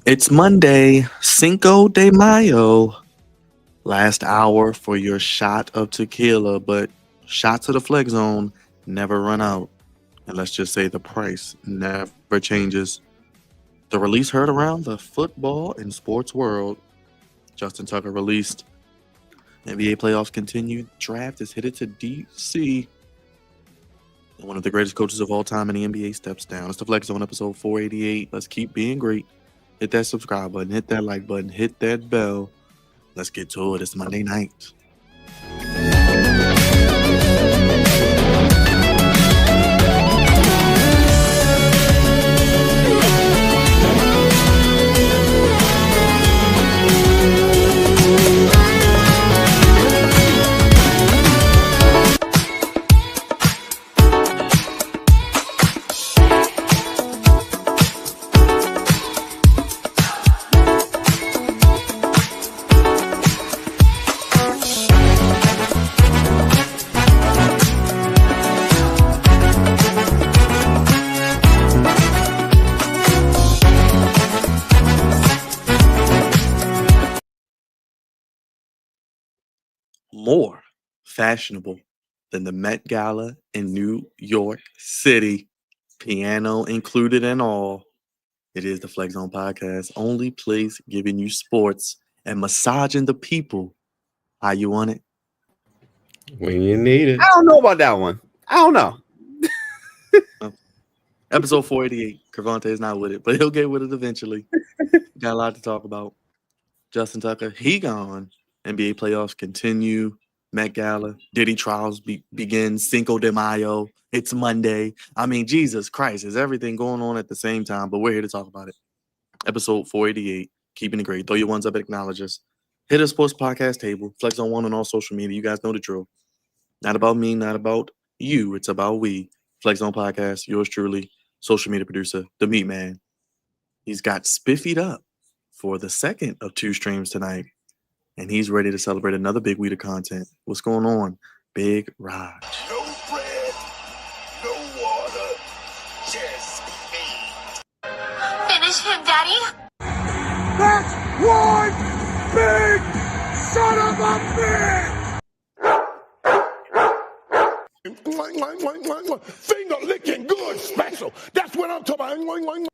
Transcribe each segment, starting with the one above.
It's Monday, Cinco de Mayo. Last hour for your shot of tequila, but shots of the Flex Zone never run out. And let's just say the price never changes. The release heard around the football and sports world. Justin Tucker released. NBA playoffs continue. Draft is headed to DC. And one of the greatest coaches of all time in the NBA steps down. It's the Flex Zone episode 488. Let's keep being great. Hit that subscribe button, hit that like button, hit that bell. Let's get to it. It's Monday night. More fashionable than the Met Gala in New York City, piano included and all. It is the Flex Zone Podcast, only place giving you sports and massaging the people how you want it. When you need it. I don't know about that one. I don't know. Episode 488. Cravante is not with it, but he'll get with it eventually. Got a lot to talk about. Justin Tucker, he gone. NBA playoffs continue. Met Gala, Diddy trials begin. Cinco de Mayo. It's Monday. I mean, Jesus Christ, is everything going on at the same time? But we're here to talk about it. Episode 488. Keeping it great. Throw your ones up and acknowledge us. Hit a sports podcast table. Flex on one on all social media. You guys know the drill. Not about me, not about you. It's about we. Flex on podcast. Yours truly, social media producer, the Meat Man. He's got spiffied up for the second of two streams tonight. And he's ready to celebrate another big week of content. What's going on, Big Raj? No bread, no water, just meat. Finish him, Daddy. That's one big son of a bitch! Finger licking good special. That's what I'm talking about.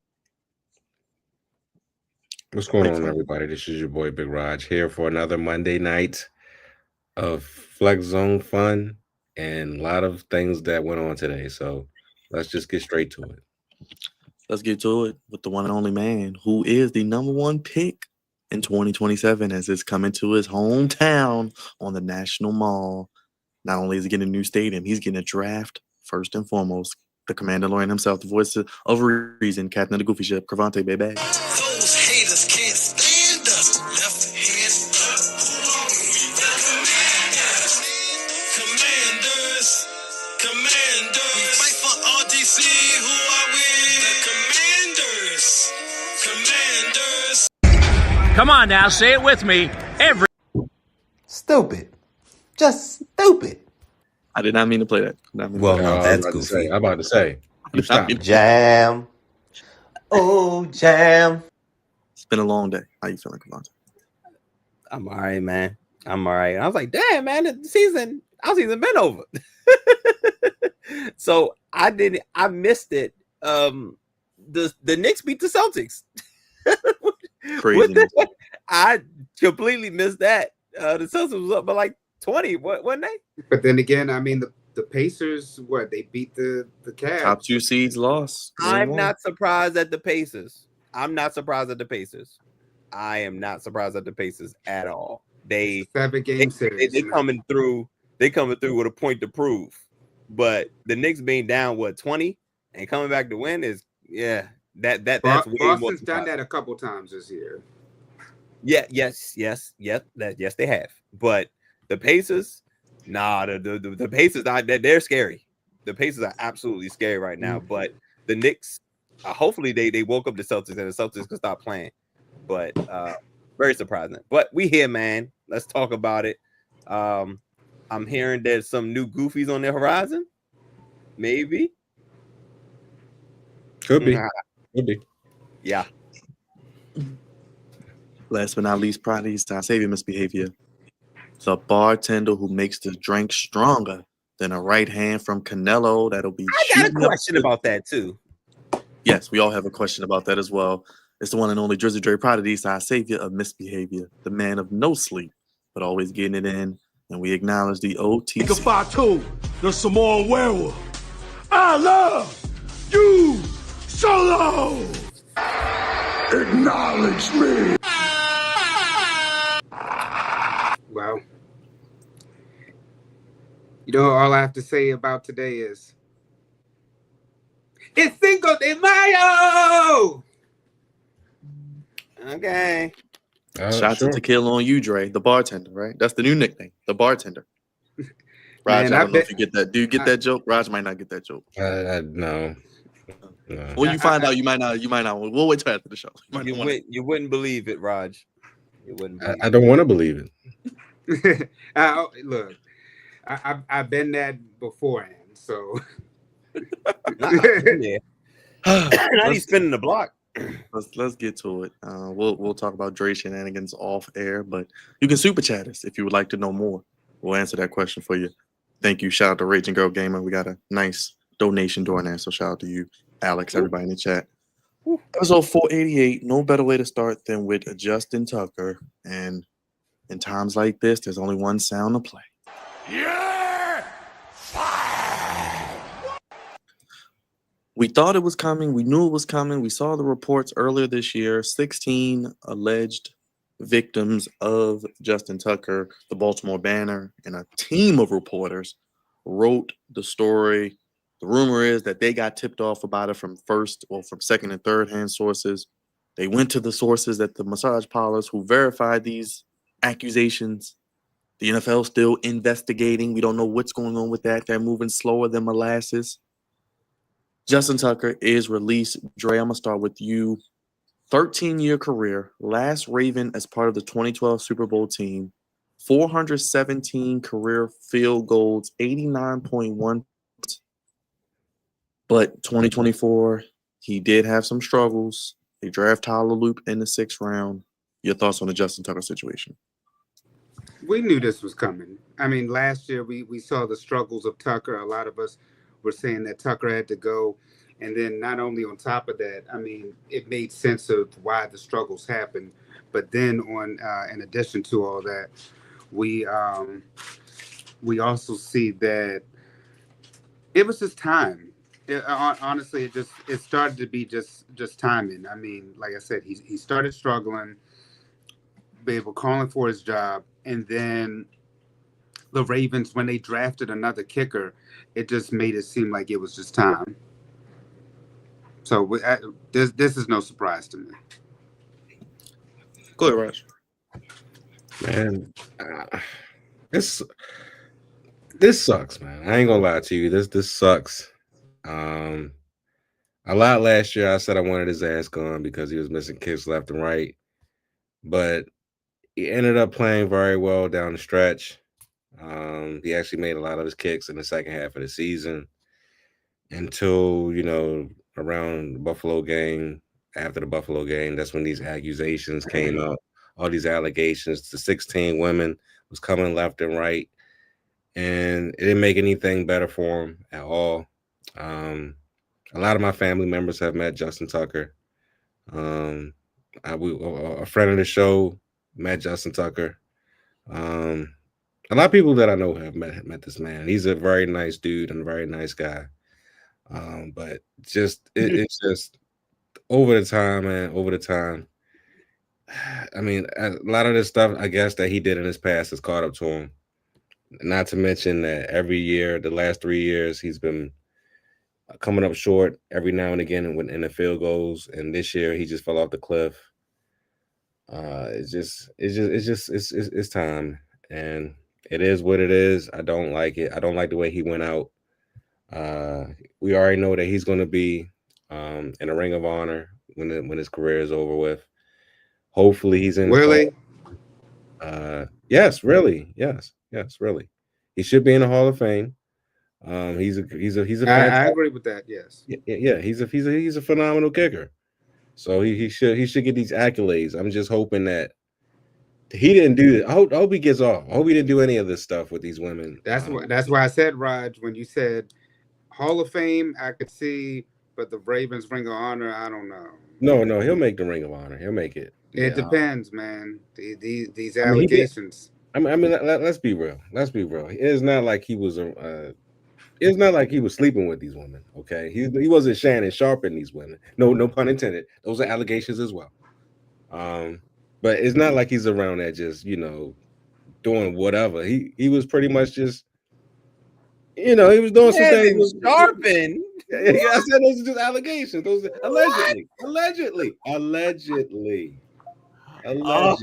What's going on, everybody? This is your boy Big Raj here for another Monday night of Flex Zone fun and a lot of things that went on today. So let's just get straight to it. Let's get to it with the one and only man who is the number one pick in 2027 as it's coming to his hometown on the National Mall. Not only is he getting a new stadium, he's getting a draft first and foremost. The Commander Lawyer himself, the voice of reason, captain of the goofy ship, Cravante, baby. Those haters can't stand us. Left hand up. Commanders. We fight for RDC. Who are we? The Commanders. Come on now, say it with me. Stupid. Just stupid. I did not mean to play that. Well, no, that's goofy. I'm about to say. You stop. Jam. Oh, jam. It's been a long day. How you feeling, Cravante? I'm all right, man. I'm all right. I was like, damn, man, our season been over. So I missed it. The Knicks beat the Celtics. Crazy. I completely missed that. The Celtics was up by like 20, wasn't they? But then again, I mean, the Pacers, they beat the Cavs. Top two seeds lost. I'm not surprised at the Pacers. I am not surprised at the Pacers at all. They 7-game series. They coming through. They coming through with a point to prove. But the Knicks being down 20 and coming back to win is that's Boston's done that a couple times this year. Yeah, yes, they have. But the Pacers, the Pacers, they're scary. The Pacers are absolutely scary right now. But the Knicks, hopefully they woke up the Celtics and the Celtics can stop playing. But very surprising. But we here, man. Let's talk about it. I'm hearing there's some new goofies on the horizon. Maybe. Could be. Could be. Yeah. Last but not least, Prodigy style savior misbehavior. The bartender who makes the drink stronger than a right hand from Canelo that'll be I got a shooting up question the- about that too. Yes, we all have a question about that as well. It's the one and only Drizzy Dre Prodigy style savior of misbehavior, the man of no sleep, but always getting it in. And we acknowledge the OTC. Fatu, the Samoan werewolf. I love you solo. Acknowledge me. Well, you know, all I have to say about today is it's Cinco de Mayo. Okay. Shots Sure. of tequila on you, Dre, the bartender, right? That's the new nickname, the bartender. Raj, Man, I I don't know if bet- you get that. Do you get that joke? Raj might not get that joke. No. When you find out, you might not. You might not. We'll wait till after the show. You might not wanna- You wouldn't believe it, Raj. You wouldn't believe I don't want to believe it. Look, I've been that beforehand, so it. Now he's let's, spinning the block. let's get to it. We'll talk about Dre shenanigans off air, but you can super chat us if you would like to know more. We'll answer that question for you. Thank you. Shout out to Raging Girl Gamer. We got a nice donation during that, so shout out to you, Alex, everybody in the chat. Episode 488. No better way to start than with Justin Tucker. And in times like this, there's only one sound to play. Yeah. We thought it was coming. We knew it was coming. We saw the reports earlier this year. 16 alleged victims of Justin Tucker, the Baltimore Banner, and a team of reporters wrote the story. The rumor is that they got tipped off about it from second and third hand sources. They went to the sources at the massage parlors who verified these accusations. The NFL still investigating. We don't know what's going on with that. They're moving slower than molasses. Justin Tucker is released. Dre, I'm going to start with you. 13-year career, last Raven as part of the 2012 Super Bowl team, 417 career field goals, 89.1. But 2024, he did have some struggles. They draft Tyler Loop in the 6th round. Your thoughts on the Justin Tucker situation? we knew this was coming. I mean, last year we saw the struggles of Tucker. A lot of us were saying that Tucker had to go. And then not only on top of that, I mean, it made sense of why the struggles happened. But then in addition to all that, we also see that it was just time. Honestly, it started to be just timing. I mean, like I said, he started struggling. They were calling for his job, and then the Ravens, when they drafted another kicker, it just made it seem like it was just time. So this is no surprise to me. Go ahead, Raj. Man, this sucks, man. I ain't gonna lie to you. This sucks. A lot last year I said I wanted his ass gone because he was missing kicks left and right. But he ended up playing very well down the stretch. He actually made a lot of his kicks in the second half of the season until, around the Buffalo game. After the Buffalo game, that's when these accusations came out. All these allegations. The 16 women was coming left and right. And it didn't make anything better for him at all. A lot of my family members have met Justin Tucker. A friend of the show met Justin Tucker. A lot of people that I know have met this man. He's a very nice dude and a very nice guy. But it's just over the time, man. Over the time. I mean, a lot of this stuff, I guess, that he did in his past has caught up to him. Not to mention that every year, the last 3 years, he's been coming up short every now and again in the field goals, and this year he just fell off the cliff. It's time, and it is what it is. I don't like it. I don't like the way he went out. We already know that he's going to be in a Ring of Honor when his career is over with. Hopefully, he's in. Really? Yes, really. Yes, really. He should be in the Hall of Fame. He's a I agree with that. Yes. Yeah. He's a phenomenal kicker. So he should get these accolades. I'm just hoping that he didn't do it. I hope he gets off. I hope he didn't do any of this stuff with these women. That's why I said, Raj, when you said Hall of Fame, I could see, but the Ravens Ring of Honor, I don't know. No, he'll make the Ring of Honor. He'll make it. It depends, man. These I mean, allegations. let's be real. Let's be real. It's not like he was it's not like he was sleeping with these women. Okay, he wasn't Shannon Sharp in these women. No pun intended. Those are allegations as well. But it's not like he's around there just doing whatever. He was pretty much just he was doing some things. Sharpen. I said those are just allegations. Those are allegedly. We love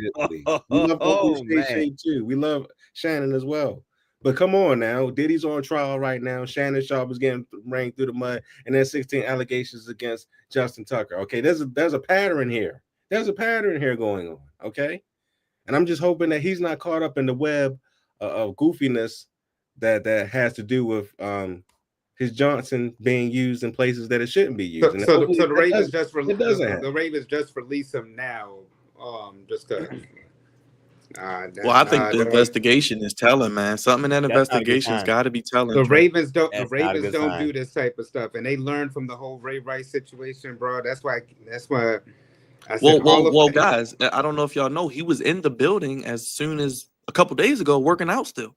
Uncle Shay too. We love Shannon as well. But come on now, Diddy's on trial right now. Shannon Sharp is getting rained through the mud, and there's 16 allegations against Justin Tucker. Okay, there's a pattern here. There's a pattern here going on. Okay, and I'm just hoping that he's not caught up in the web of goofiness that has to do with his Johnson being used in places that it shouldn't be used. So the Ravens just release him now, just because. Well, I think the investigation is telling, man. Something in that investigation's got to be telling. The Ravens don't do this type of stuff, and they learned from the whole Ray Rice situation, bro. That's why I said. Well, guys, I don't know if y'all know, he was in the building as soon as a couple days ago, working out still.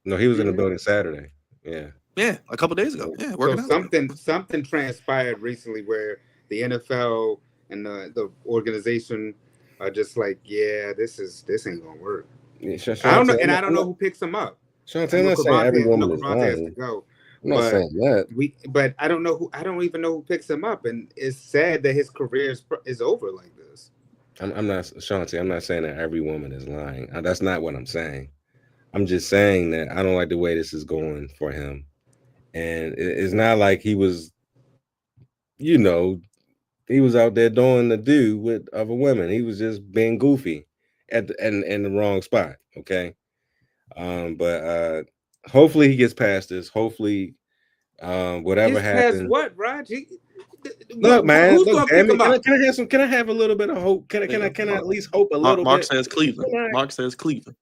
No, he was in the building Saturday. Yeah, a couple days ago. Yeah, working out. Something transpired recently where the NFL and the organization are just like, yeah, this ain't gonna work. Yeah, I don't know, and I don't know who picks them up. I'm not saying every woman is lying. I'm not saying that. But I don't know who. I don't even know who picks him up, and it's sad that his career is over like this. I'm not, Shanti. I'm not saying that every woman is lying. That's not what I'm saying. I'm just saying that I don't like the way this is going for him, and it's not like he was, he was out there doing the do with other women. He was just being goofy in the wrong spot. Okay. But hopefully he gets past this. Hopefully, whatever happens. Past what, Raj? Look, man. Look, can I have a little bit of hope? Can I at least hope a little bit? Mark says Cleveland. Mark says Cleveland.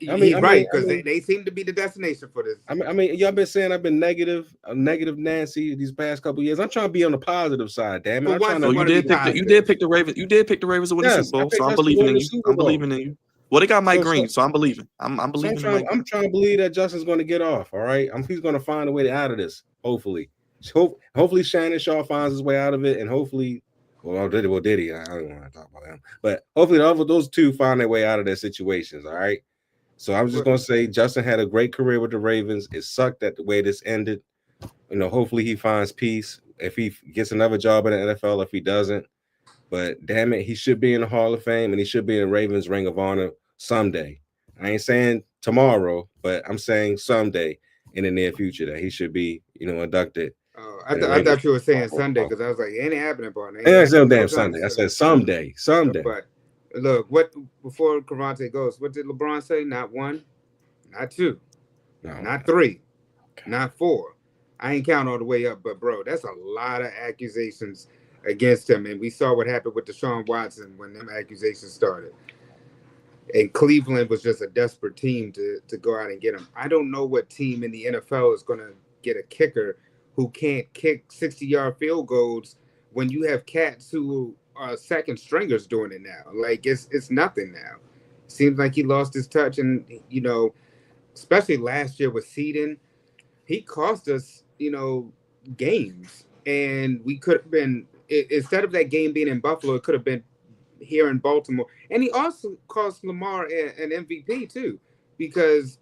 Right, because they seem to be the destination for this. I mean, y'all been saying I've been negative Nancy these past couple of years. I'm trying to be on the positive side, damn it. You did pick the Ravens. You did pick the Ravens to win the Super Bowl, so I'm believing in you. I'm believing in you. Well, they got Mike Green, so I'm believing. I'm believing. I'm trying to believe that Justin's going to get off. All right, he's going to find a way out of this. Hopefully, Shannon Sharp finds his way out of it, and hopefully, did he? I don't want to talk about him, but hopefully, those two find their way out of their situations. All right. So I'm just gonna say Justin had a great career with the Ravens. It sucked that the way this ended. Hopefully he finds peace. If he gets another job in the NFL, if he doesn't, but damn it, he should be in the Hall of Fame and he should be in the Ravens Ring of Honor someday. I ain't saying tomorrow, but I'm saying someday in the near future that he should be, inducted. Oh, I thought you were saying Sunday because I was like, it ain't happening, partner. It ain't no damn Sunday. I said someday. But look, before Cravante goes, what did LeBron say? Not one, not two, not three, not four. I ain't counting all the way up, but bro, that's a lot of accusations against him. And we saw what happened with Deshaun Watson when them accusations started. And Cleveland was just a desperate team to go out and get him. I don't know what team in the NFL is going to get a kicker who can't kick 60-yard field goals when you have cats who second stringers doing it now. Like it's nothing now. Seems like he lost his touch, and especially last year with Seedon, he cost us games, and we could have been instead of that game being in Buffalo, it could have been here in Baltimore. And he also cost Lamar an MVP too, because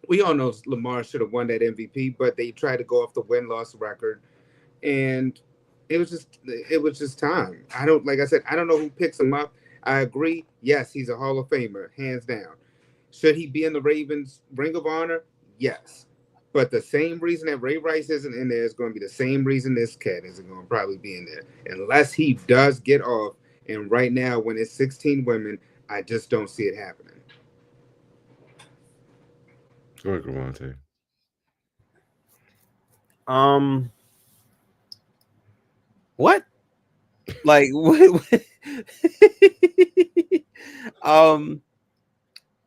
we all know Lamar should have won that MVP, but they tried to go off the win-loss record, and it was just time. I don't know who picks him up. I agree. Yes, he's a Hall of Famer, hands down. Should he be in the Ravens Ring of Honor? Yes. But the same reason that Ray Rice isn't in there is going to be the same reason this cat isn't going to probably be in there, unless he does get off. And right now, when it's 16 women, I just don't see it happening. Go ahead, Cravante. What? Like,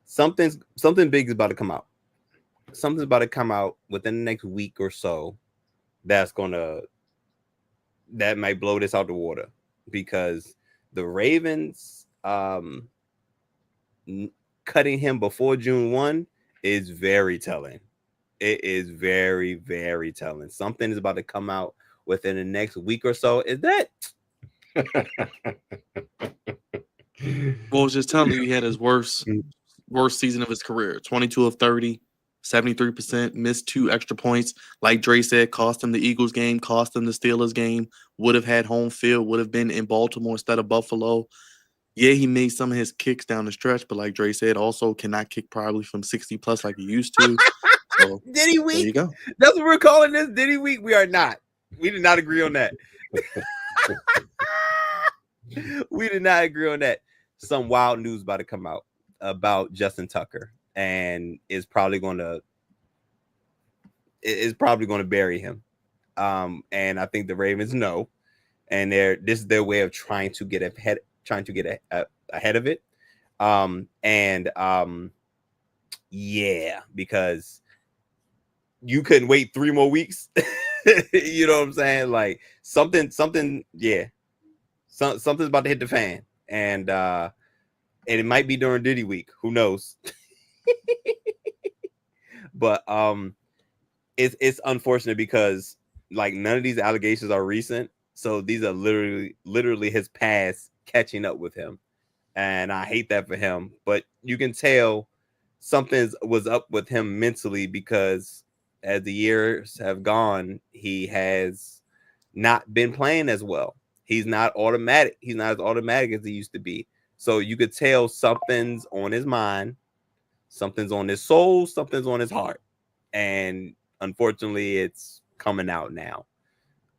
something big is about to come out. Something's about to come out within the next week or so. That might blow this out the water, because the Ravens cutting him before June 1 is very telling. It is very, very telling. Something is about to come out within the next week or so. Is that? Well, I was just telling you, he had his worst season of his career. 22 of 30, 73%, missed 2 extra points. Like Dre said, cost him the Eagles game, cost him the Steelers game, would have had home field, would have been in Baltimore instead of Buffalo. Yeah, he made some of his kicks down the stretch, but like Dre said, also cannot kick probably from 60 plus like he used to. So Diddy there week. you go. That's what we're calling this, Diddy week. We are not. We did not agree on that. We did not agree on that. Some wild news about to come out about Justin Tucker, and is probably going to bury him. And I think the Ravens know, and this is their way of trying to get ahead of it. Yeah, because you couldn't wait 3 more weeks. You know what I'm saying? Like something, yeah. Something's about to hit the fan, and it might be during Diddy week. Who knows? But it's unfortunate because like none of these allegations are recent, so these are literally his past catching up with him, and I hate that for him. But you can tell something was up with him mentally, because as the years have gone, he has not been playing as well. He's not automatic. He's not as automatic as he used to be. So you could tell something's on his mind, something's on his soul, something's on his heart. And unfortunately, it's coming out now.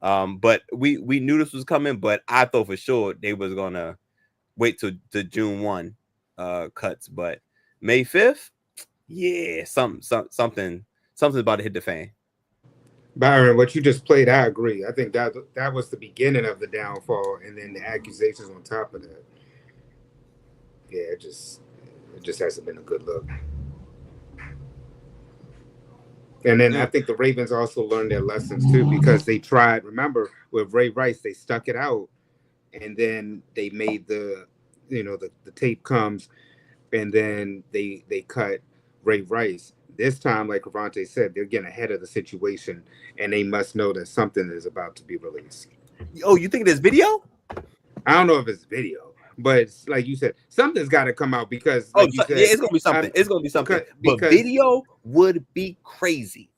But we knew this was coming, but I thought for sure they was gonna wait till the June 1 cuts. But May 5th, yeah, something's about to hit the fan. Byron, what you just played, I agree. I think that was the beginning of the downfall, and then the accusations on top of that. Yeah, it just hasn't been a good look. And then I think the Ravens also learned their lessons too, because they tried. Remember, with Ray Rice, they stuck it out, and then they made the tape comes, and then they cut Ray Rice. This time, like Cravante said, they're getting ahead of the situation, and they must know that something is about to be released. Oh, you think there's video? I don't know if it's video, but it's, like you said, something's got to come out, because like you said, yeah, it's gonna be something. It's gonna be something. But video would be crazy.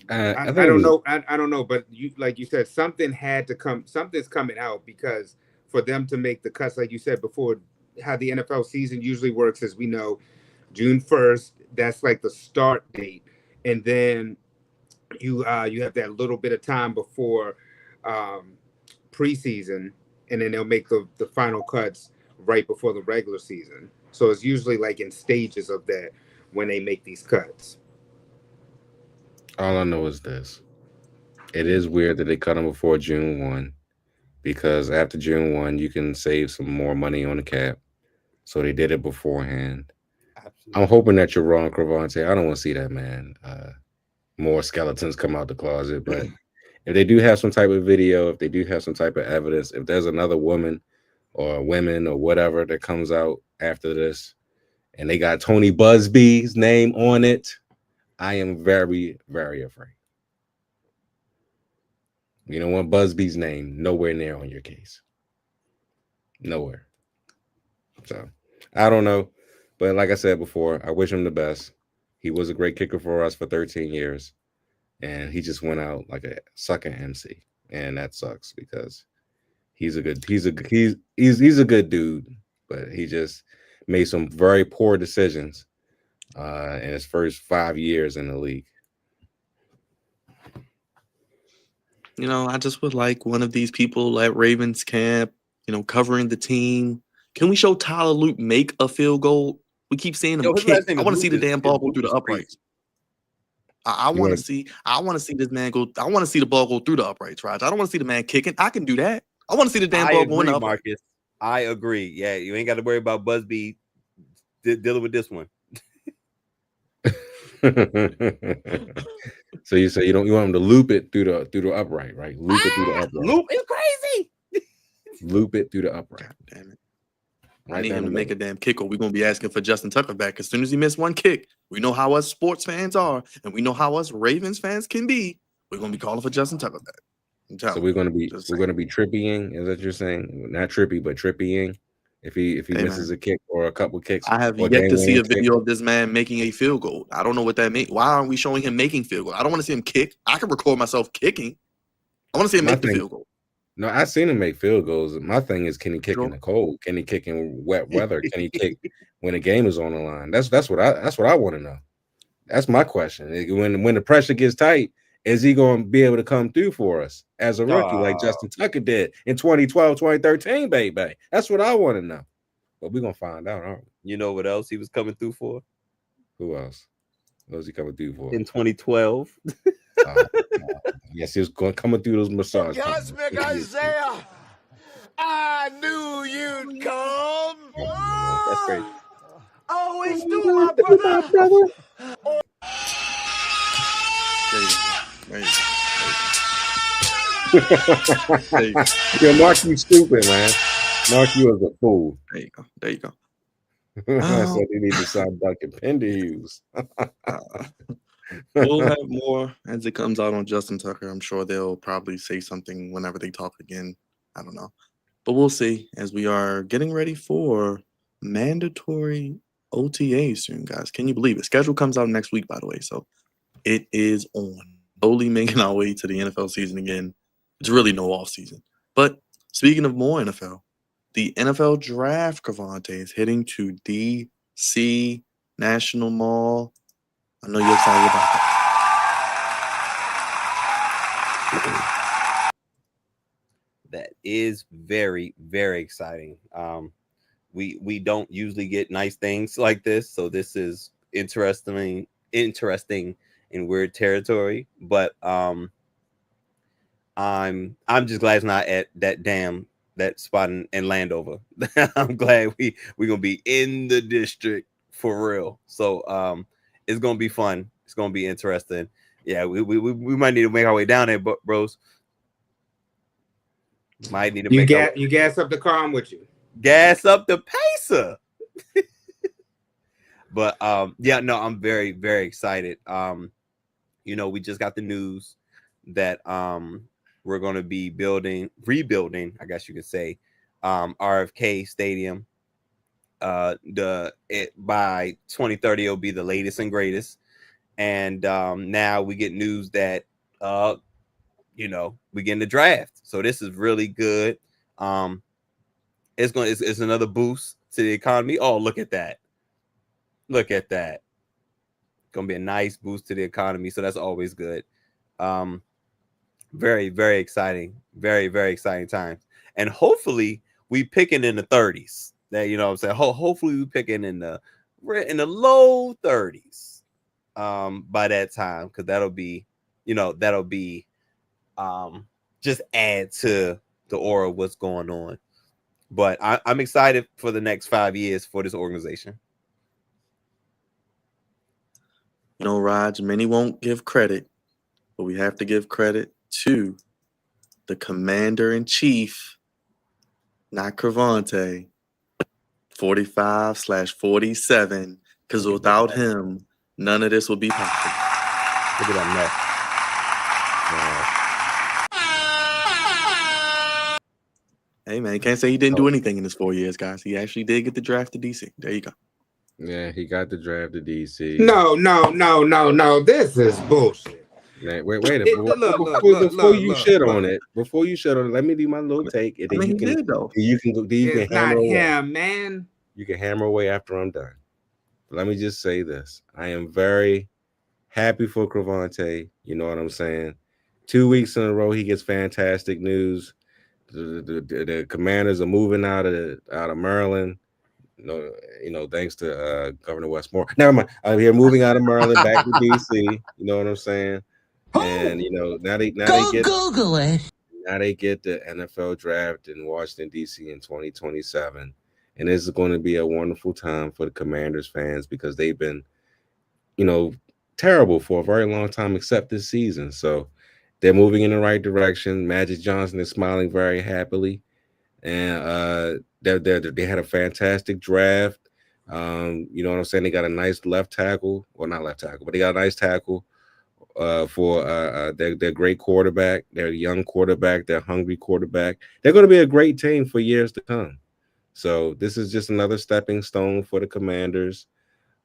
I don't know. I don't know, but like you said, something had to come. Something's coming out, because for them to make the cuts, like you said before, how the NFL season usually works, as we know, June 1st. That's like the start date, and then you have that little bit of time before preseason, and then they'll make the final cuts right before the regular season. So it's usually like in stages of that when they make these cuts. All I know is this: it is weird that they cut him before June 1, because after June 1 you can save some more money on the cap. So they did it beforehand. Absolutely. I'm hoping that you're wrong, Cravante. I don't want to see that, man. More skeletons come out the closet. But if they do have some type of video, if they do have some type of evidence, if there's another woman or women or whatever that comes out after this, and they got Tony Busby's name on it, I am very, very afraid. You don't want Busby's name nowhere near on your case. Nowhere. So I don't know. But like I said before, I wish him the best. He was a great kicker for us for 13 years. And he just went out like a sucking MC. And that sucks, because he's a good dude, but he just made some very poor decisions in his first 5 years in the league. You know, I just would like one of these people at Ravens camp, covering the team. Can we show Tyler Luke make a field goal? We keep seeing him kick. I want to see the damn ball go through the uprights. I want to see this man go. I want to see the ball go through the uprights, Raj. I don't want to see the man kicking. I can do that. I want to see the damn ball going up. Marcus. I agree. Yeah, you ain't got to worry about Busby dealing with this one. So you say you want him to loop it through the upright, right? Loop it through the upright. Loop is crazy. Loop it through the upright. God damn it. Right, I need him to make a damn kick, or we're gonna be asking for Justin Tucker back. As soon as he missed one kick, we know how us sports fans are, and we know how us Ravens fans can be. We're gonna be calling for Justin Tucker back. So we're gonna be trippying. Is that what you're saying? Not trippy, but trippying. If he misses a kick or a couple kicks. I have yet to see a video of this man making a field goal. I don't know what that means. Why aren't we showing him making field goal? I don't want to see him kick. I can record myself kicking. I want to see him make the field goal. No, I've seen him make field goals. My thing is, can he kick in the cold? Can he kick in wet weather? Can he kick when the game is on the line? That's what I want to know. That's my question. When the pressure gets tight, is he going to be able to come through for us as a rookie like Justin Tucker did in 2012, 2013, baby? That's what I want to know. But we're going to find out, aren't we? You know what else he was coming through for? Who else? What was he coming through for? In 2012. Yes, he was coming through those massage. Cosmic Isaiah, I knew you'd come. That's crazy. Always do, my brother. Yo, Mark, you stupid, man. Mark, you was a fool. There you go. There you go. I said they need to sign Duncan Penderhughes. We'll have more as it comes out on Justin Tucker. I'm sure they'll probably say something whenever they talk again. I don't know. But we'll see as we are getting ready for mandatory OTA soon, guys. Can you believe it? Schedule comes out next week, by the way. So it is on. Slowly making our way to the NFL season again. It's really no off season. But speaking of more NFL, the NFL draft, Cravante, is heading to DC National Mall. I know you're excited about that. That is very, very exciting. We don't usually get nice things like this, so this is interesting in weird territory. But I'm just glad it's not at that spot in Landover. I'm glad we're gonna be in the district for real. So it's gonna be fun. It's gonna be interesting. Yeah, we might need to make our way down there, but bros. Might need to you gas up the car. I'm with you. Gas up the pacer. But yeah, no, I'm very, very excited. We just got the news that we're going to be rebuilding, I guess you could say, RFK Stadium. By 2030 it'll be the latest and greatest. And now we get news that we get in the draft. So this is really good. It's another boost to the economy. Oh, look at that. Look at that. Gonna be a nice boost to the economy. So that's always good. Very, very exciting. Very, very exciting times. And hopefully we picking in the 30s. That what I'm saying. Hopefully we picking in the low 30s by that time, because that'll be just add to the aura of what's going on. But I'm excited for the next 5 years for this organization. Raj, many won't give credit, but we have to give credit to the commander-in-chief, not Cravante, 45/47, because without him, none of this would be possible. Look at that neck. Hey, man, can't say he didn't do anything in his 4 years, guys. He actually did get the draft to DC. There you go. Yeah, he got the draft to DC. No. This is bullshit. Man, wait. Before you shit on it, let me do my little take. And then you can go. You can hammer away. Him, man. You can hammer away after I'm done. But let me just say this: I am very happy for Cravante. You know what I'm saying? 2 weeks in a row, he gets fantastic news. The Commanders are moving out of Maryland. Thanks to Governor Westmore. Never mind. They're moving out of Maryland back to DC. You know what I'm saying? And now they get Google it. now they get the NFL draft in Washington, D.C. in 2027. And this is going to be a wonderful time for the Commanders fans because they've been, terrible for a very long time, except this season. So they're moving in the right direction. Magic Johnson is smiling very happily. And they had a fantastic draft. You know what I'm saying? They got a nice left tackle. Well, not left tackle, but they got a nice tackle for their great quarterback, their young quarterback, their hungry quarterback. They're going to be a great team for years to come. So this is just another stepping stone for the Commanders.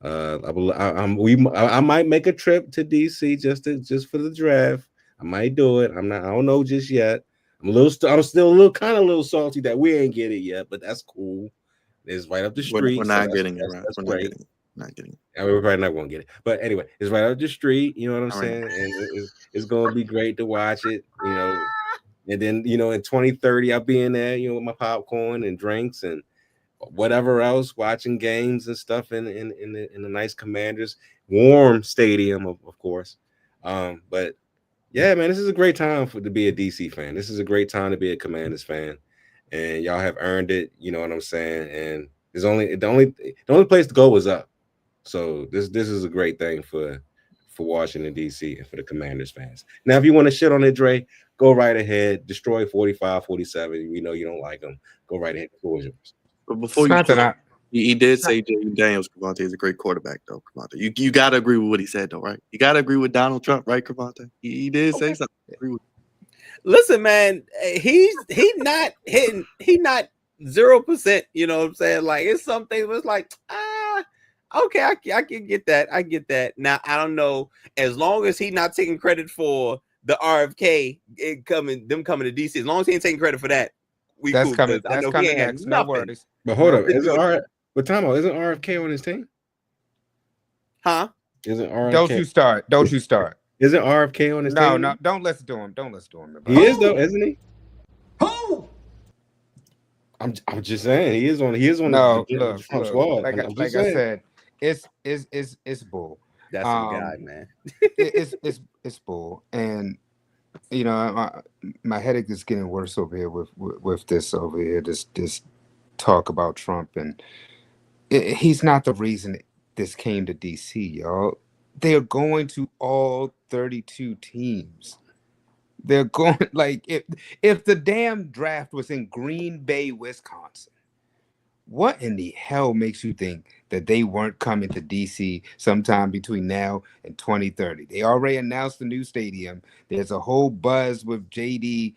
I might make a trip to DC just for the draft. I might do it. I don't know just yet. I'm still a little salty that we ain't get it yet, but that's cool. It's right up the street. We're not getting it, right? We're not getting it. And we're probably not going to get it. But anyway, it's right up the street. You know what I'm saying? And it's going to be great to watch it, And then, in 2030, I'll be in there, with my popcorn and drinks and whatever else, watching games and stuff in the nice Commanders, warm stadium, of course. But yeah, man, this is a great time to be a DC fan. This is a great time to be a Commanders fan. And y'all have earned it, you know what I'm saying? And there's the only place to go is up. So this is a great thing for Washington, D.C. and for the Commanders fans. Now, if you want to shit on it, Dre, go right ahead. Destroy 45, 47. We know you don't like them. Go right ahead. The floor is yours. But before he did say Jaden Daniels, Cravante, is a great quarterback, though, Cravante. You got to agree with what he said, though, right? You got to agree with Donald Trump, right, Cravante? He did say something. Agree with. Listen, man, he's not hitting. He not 0%. You know what I'm saying? Like, it's something was like, okay, I can get that. I get that. Now, I don't know. As long as he's not taking credit for the RFK coming to DC, as long as he ain't taking credit for that, that's cool, coming. That's coming next. No worries. But hold up, isn't RFK on his team? Huh? Isn't RFK? Don't you start. Isn't RFK on his team? No, don't listen to him. Don't listen to him. He is though, isn't he? Who? I'm just saying he is on. No, the Trump squad. Like I said, it's bull. That's the guy, man. it's bull, and my headache is getting worse over here with this over here. This talk about Trump, and he's not the reason this came to DC, y'all. They're going to all 32 teams. They're going like if the damn draft was in Green Bay, Wisconsin, what in the hell makes you think that they weren't coming to DC sometime between now and 2030? They already announced the new stadium. There's a whole buzz with JD5,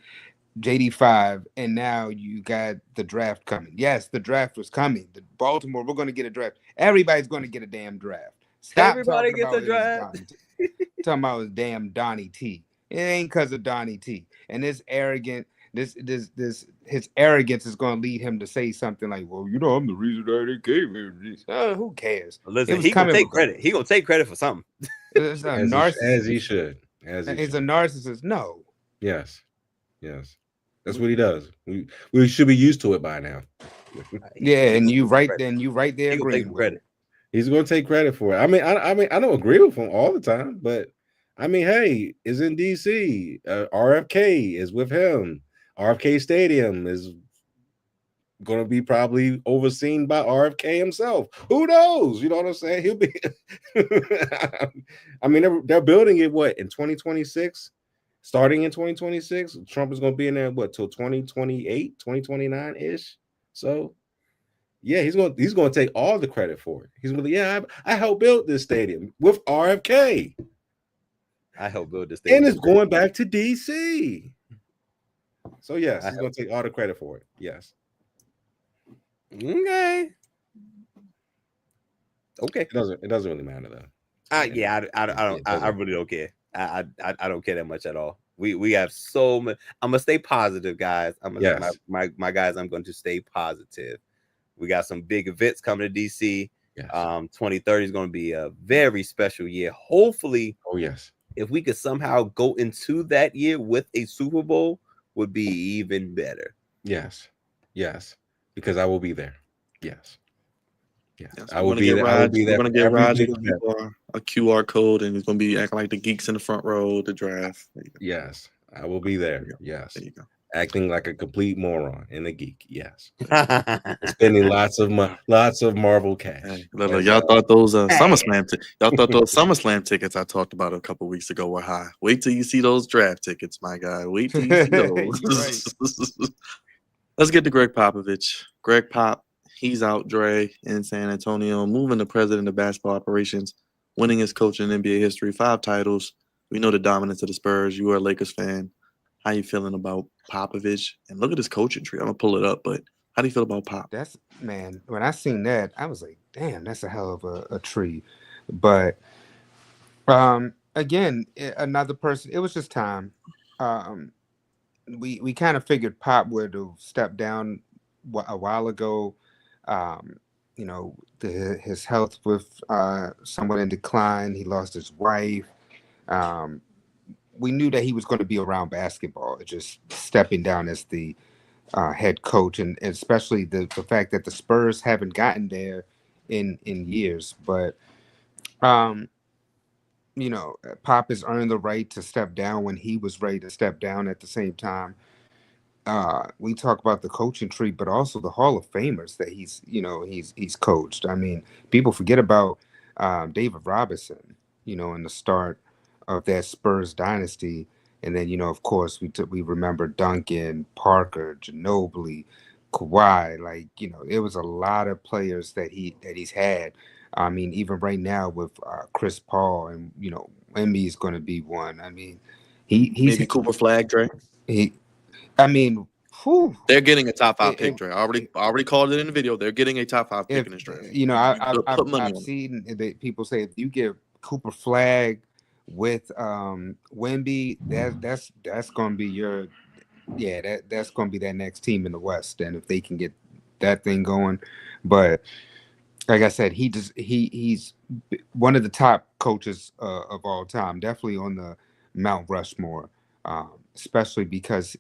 and now you got the draft coming. Yes, the draft was coming. The Baltimore, we're going to get a draft. Everybody's going to get a damn draft. Stop Everybody gets a draft. Talking about his damn Donnie T. It ain't because of Donnie T. And this arrogant, his arrogance is going to lead him to say something like, "Well, I'm the reason that they gave me this." Who cares? Listen, he gonna take credit. He gonna take credit for something. It's a narcissist. As he should. He's a narcissist. No. Yes. That's what he does. We should be used to it by now. Yeah, and you right there agreeing with credit. He's going to take credit for it. I mean, I don't agree with him all the time, but I mean, hey, it's in DC. RFK is with him. RFK Stadium is going to be probably overseen by RFK himself. Who knows? You know what I'm saying? He'll be. I mean, they're building it in 2026. Starting in 2026, Trump is going to be in there till 2028, 2029 ish. So. Yeah, he's going to take all the credit for it. He's going to I helped build this stadium with RFK. I helped build this stadium. And it's going back to DC. So yes, he's going to take all the credit for it. Yes. Okay. It doesn't really matter though. I really don't care. I don't care that much at all. We have so much. I'm gonna stay positive, guys. My guys, I'm going to stay positive. We got some big events coming to DC. Yes. 2030 is going to be a very special year. Hopefully, if we could somehow go into that year with a Super Bowl, would be even better. Yes, because I will be there. Yes, I will be there. We're going to get Raj a QR code, and he's going to be acting like the geeks in the front row to draft. Yes, I will be there. Yes, there you go. acting like a complete moron and a geek. Yes, spending lots of Marvel cash. Hey, look, y'all thought those SummerSlam tickets I talked about a couple weeks ago were high. Wait till you see those draft tickets, my guy. Wait till you see those. You're right. Let's get to Greg Popovich. Greg Pop, he's out, Dre, in San Antonio, moving to president of basketball operations, winning his coach in NBA history, 5 titles. We know the dominance of the Spurs. You are a Lakers fan. How you feeling about Popovich? And look at his coaching tree. I'm gonna pull it up, but how do you feel about Pop? That's, man, when I seen that, I was like, damn, that's a hell of a tree. But again, another person, it was just time. We kind of figured Pop would have stepped down a while ago. You know, his health was somewhat in decline. He lost his wife. We knew that he was going to be around basketball, just stepping down as the head coach, and especially the fact that the Spurs haven't gotten there in years. But you know, Pop has earned the right to step down when he was ready to step down. At the same time, we talk about the coaching tree, but also the Hall of Famers that he's coached. I mean, people forget about David Robinson, you know, in the start of that Spurs dynasty. And then, you know, of course, we remember Duncan, Parker, Ginobili, Kawhi. Like, you know, it was a lot of players that he's had. I mean, even right now with Chris Paul, and you know, Wemby's going to be one. I mean, he's Maybe Cooper Flag, Dre. I mean, whew, They're getting a top 5 pick, Dre. I already called it in the video. They're getting a top 5 pick in this draft. You know, Put money I've on it. seen that people say if you give Cooper Flag with Wemby, that's going to be your that's going to be that next team in the West. And if they can get that thing going, but like I said, he's one of the top coaches of all time, definitely on the Mount Rushmore, especially because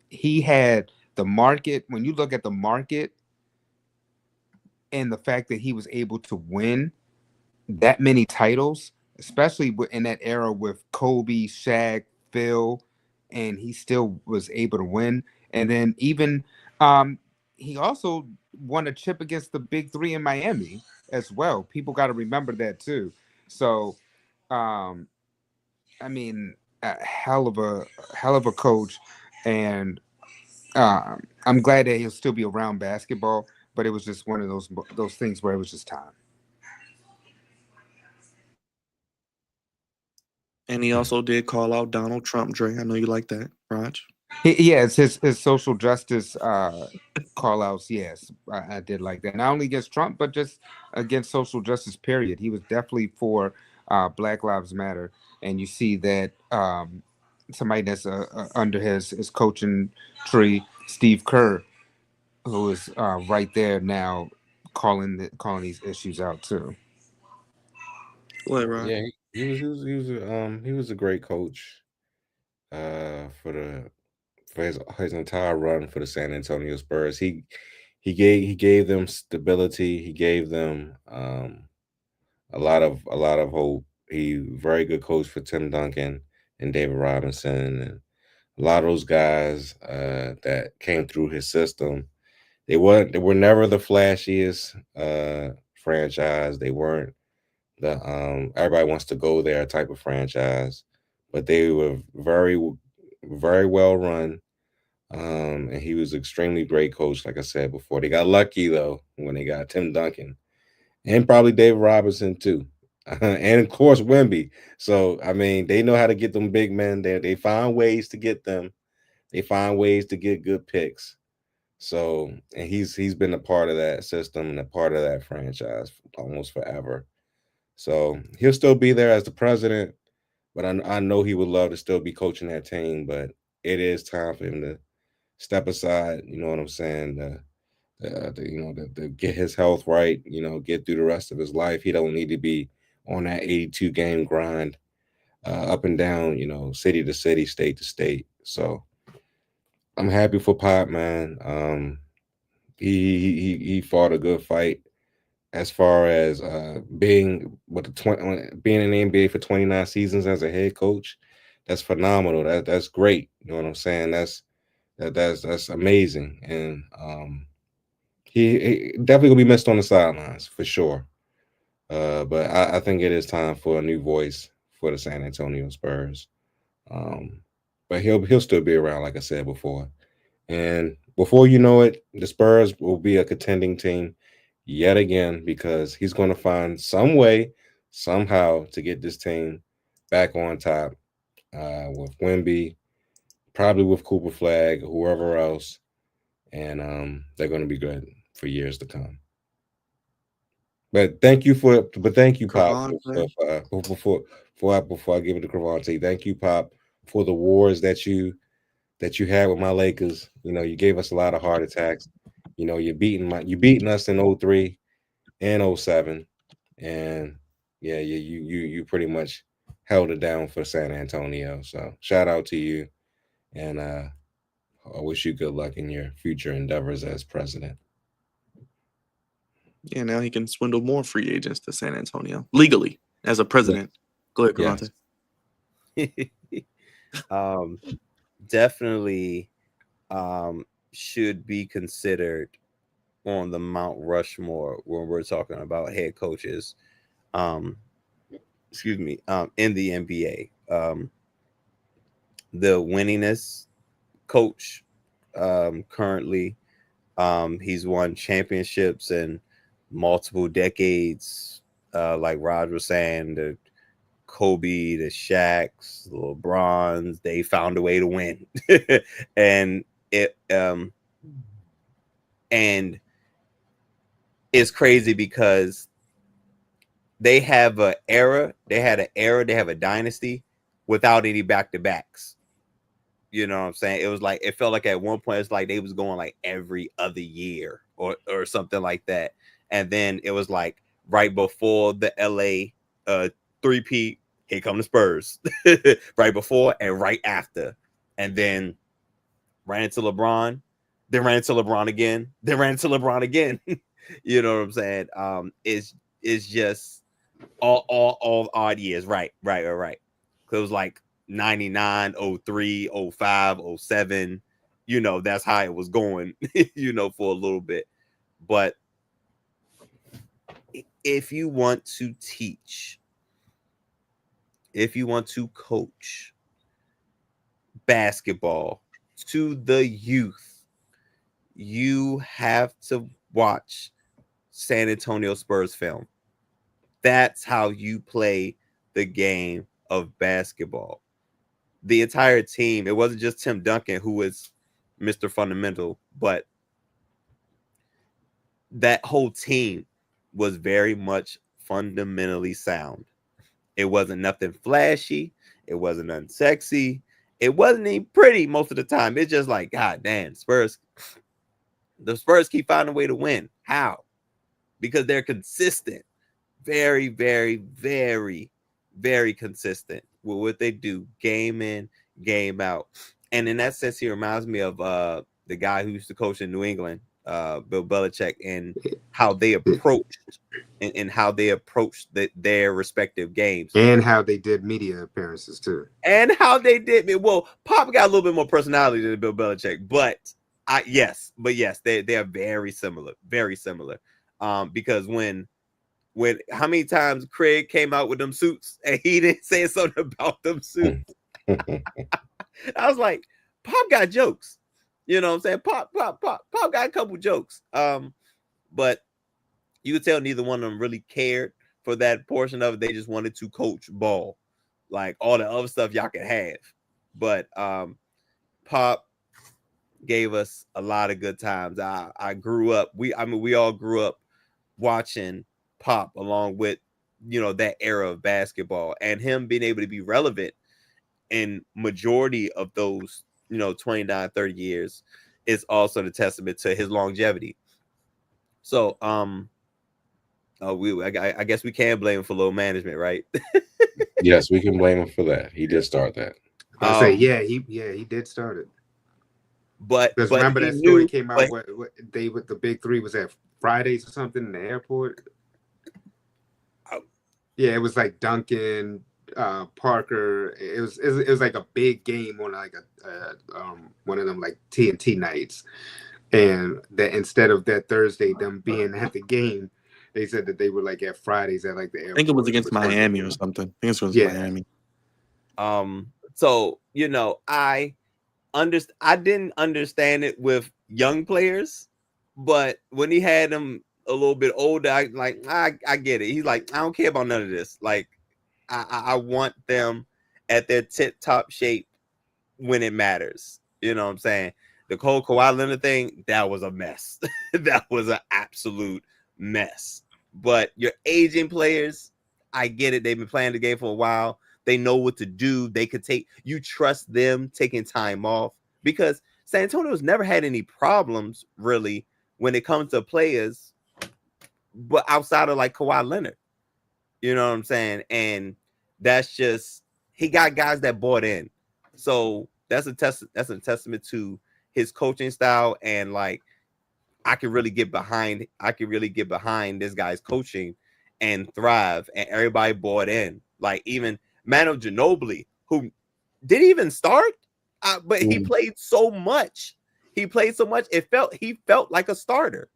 he had the market. When you look at the market and the fact that he was able to win that many titles, especially in that era with Kobe, Shaq, Phil, and he still was able to win. And then even he also won a chip against the Big Three in Miami as well. People got to remember that too. So, I mean, a hell of a coach, and I'm glad that he'll still be around basketball. But it was just one of those things where it was just time. And he also did call out Donald Trump, Dre. I know you like that, Raj. It's his social justice call outs. Yes, I did like that. Not only against Trump, but just against social justice, period. He was definitely for Black Lives Matter. And you see that somebody that's under his coaching tree, Steve Kerr, who is right there now calling these issues out too. What, Raj? Yeah, he was a great coach for his entire run for the San Antonio Spurs. He gave them stability. He gave them a lot of hope. He very good coach for Tim Duncan and David Robinson, and a lot of those guys that came through his system. They were never the flashiest franchise. They weren't the everybody wants to go there type of franchise, but they were very well run. And he was extremely great coach, like I said before. They got lucky though when they got Tim Duncan and probably David Robinson too, and of course Wemby. So I mean, they know how to get them big men there. They find ways to get them. They find ways to get good picks. So, and he's been a part of that system and a part of that franchise almost forever. So he'll still be there as the president, but I know he would love to still be coaching that team. But it is time for him to step aside. You know what I'm saying? To get his health right. You know, get through the rest of his life. He don't need to be on that 82 game grind, up and down. You know, city to city, state to state. So I'm happy for Pop, man. He fought a good fight as far as being being in the NBA for 29 seasons as a head coach. That's phenomenal. That's great. You know what I'm saying? That's amazing, and he definitely gonna be missed on the sidelines for sure. But I think it is time for a new voice for the San Antonio Spurs. Um, but he'll still be around, like I said before. And before you know it, the Spurs will be a contending team yet again because he's going to find some way, somehow, to get this team back on top with Wemby, probably with Cooper Flag, whoever else, and they're going to be good for years to come. But thank you, Pop, Cavante. before I give it to Cravante. Thank you, Pop, for the wars that you had with my Lakers. You know, you gave us a lot of heart attacks. You know, you beating us in 03 and 07. And yeah, you pretty much held it down for San Antonio. So shout out to you, and I wish you good luck in your future endeavors as president. Yeah, now he can swindle more free agents to San Antonio legally as a president. Go ahead, Cavante. Definitely should be considered on the Mount Rushmore when we're talking about head coaches. Excuse me, in the NBA. The winningest coach currently. He's won championships in multiple decades. Like Raj was saying, the Kobe, the Shaqs, the LeBrons, they found a way to win. And it's crazy because they have an era, they have a dynasty without any back-to-backs. You know what I'm saying? It felt like at one point it's like they was going like every other year or something like that. And then it was like right before the LA three-peat, here come the Spurs. Right before and right after. And then ran into LeBron, then ran into LeBron again, then ran into LeBron again. You know what I'm saying? It's just all odd years. Right. It was like 99, 03, 05, 07. You know, that's how it was going, you know, for a little bit. But if you want to teach, if you want to coach basketball to the youth, you have to watch San Antonio Spurs film. That's how you play the game of basketball. The entire team, it wasn't just Tim Duncan who was Mr. Fundamental, but that whole team was very much fundamentally sound. It wasn't nothing flashy. It wasn't unsexy. It wasn't even pretty most of the time. It's just like, God damn, Spurs. The Spurs keep finding a way to win. How? Because they're consistent. Very, very, very, very consistent with what they do, game in, game out. And in that sense, he reminds me of the guy who used to coach in New England, Bill Belichick, and how they approached their respective games, and how they did media appearances too, and how they did. Well, Pop got a little bit more personality than Bill Belichick, but yes, they are very similar, because when how many times Craig came out with them suits and he didn't say something about them suits? I was like, Pop got jokes. You know what I'm saying? Pop got a couple jokes. But you could tell neither one of them really cared for that portion of it. They just wanted to coach ball. Like all the other stuff y'all could have. But Pop gave us a lot of good times. I grew up. We all grew up watching Pop along with, you know, that era of basketball, and him being able to be relevant in majority of those, you know, 29, 30 years is also the testament to his longevity. So I guess we can blame him for low management, right? Yes, we can blame him for that. He did start that. I say he did start it. But remember that story came out what they with the big three was at Fridays or something in the airport. Yeah, it was like Duncan, Parker. It was like a big game on like one of them like TNT nights, and that instead of that Thursday them being at the game, they said that they were like at Fridays at like the airport. I think it was They against were supposed to Miami be. or something. I think it was Yeah. Miami. So I didn't understand it with young players, but when he had them a little bit older, I get it. He's like, I don't care about none of this. Like, I want them at their tip top shape when it matters. You know what I'm saying? The whole Kawhi Leonard thing, that was a mess. That was an absolute mess. But your aging players, I get it. They've been playing the game for a while. They know what to do. They could you trust them taking time off, because San Antonio's never had any problems really when it comes to players, but outside of like Kawhi Leonard, you know what I'm saying? And that's just, he got guys that bought in. So that's a testament to his coaching style. And like, I can really get behind this guy's coaching and thrive. And everybody bought in. Like even Manu Ginobili, who didn't even start, but he played so much. He felt like a starter.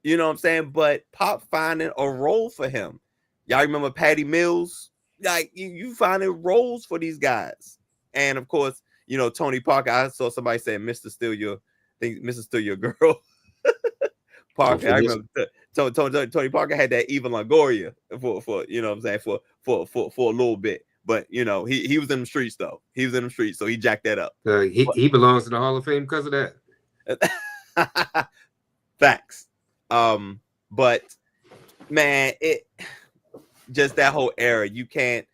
You know what I'm saying? But Pop finding a role for him. Y'all remember Patty Mills? Like you finding roles for these guys. And of course, Tony Parker. I saw somebody say Mr. Still Your Girl. Parker. I remember Tony Parker had that Eva Longoria for you know what I'm saying, for a little bit. But he was in the streets though. He was in the streets, so he jacked that up. He belongs to the Hall of Fame because of that. Facts. But man, it just that whole era. You can't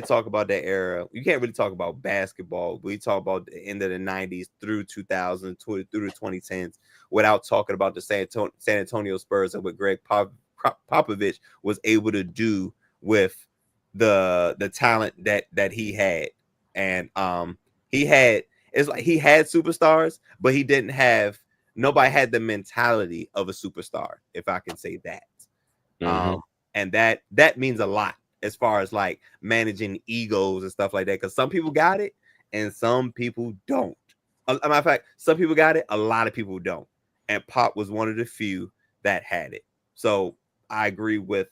talk about that era. You can't really talk about basketball. We talk about the end of the 90s through 2000 through the 2010s without talking about the San Antonio Spurs and what Greg Popovich was able to do with the talent that he had. And he had superstars, but nobody had the mentality of a superstar, if I can say that. And that means a lot as far as like managing egos and stuff like that, because some people got it and some people don't. As a matter of fact, some people got it, a lot of people don't. And Pop was one of the few that had it. So I agree with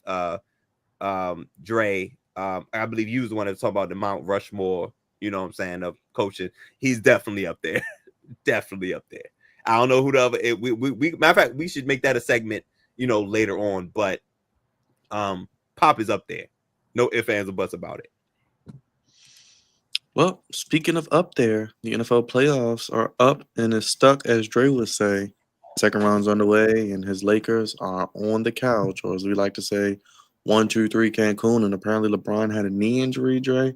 Dre. I believe you was the one that talked about the Mount Rushmore, you know what I'm saying, of coaching. He's definitely up there. Definitely up there. I don't know who the other. We matter of fact, we should make that a segment, later on. But Pop is up there. No ifs, ands, or buts about it. Well, speaking of up there, the NFL playoffs are up and it's stuck, as Dre would say. Second round's underway, and his Lakers are on the couch, or as we like to say, 1, 2, 3 Cancun. And apparently LeBron had a knee injury, Dre.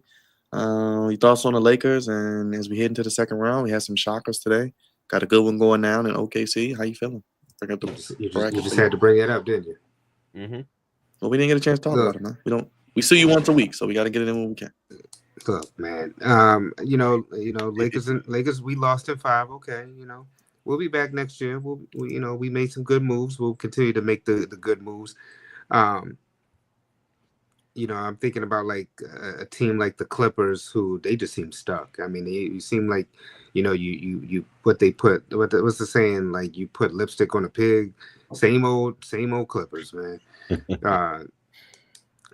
Your thoughts on the Lakers? And as we head into the second round, we had some shockers today. Got a good one going down in OKC. How you feeling? You just had to bring it up, didn't you? Mm-hmm. Well, we didn't get a chance to talk about it, man. We see you once a week, so we got to get it in when we can. Look, man. Lakers. We lost in 5. Okay, we'll be back next year. We made some good moves. We'll continue to make the good moves. I'm thinking about like a team like the Clippers, who they just seem stuck. I mean, you seem like, you what's the saying? Like you put lipstick on a pig. Same old Clippers, man.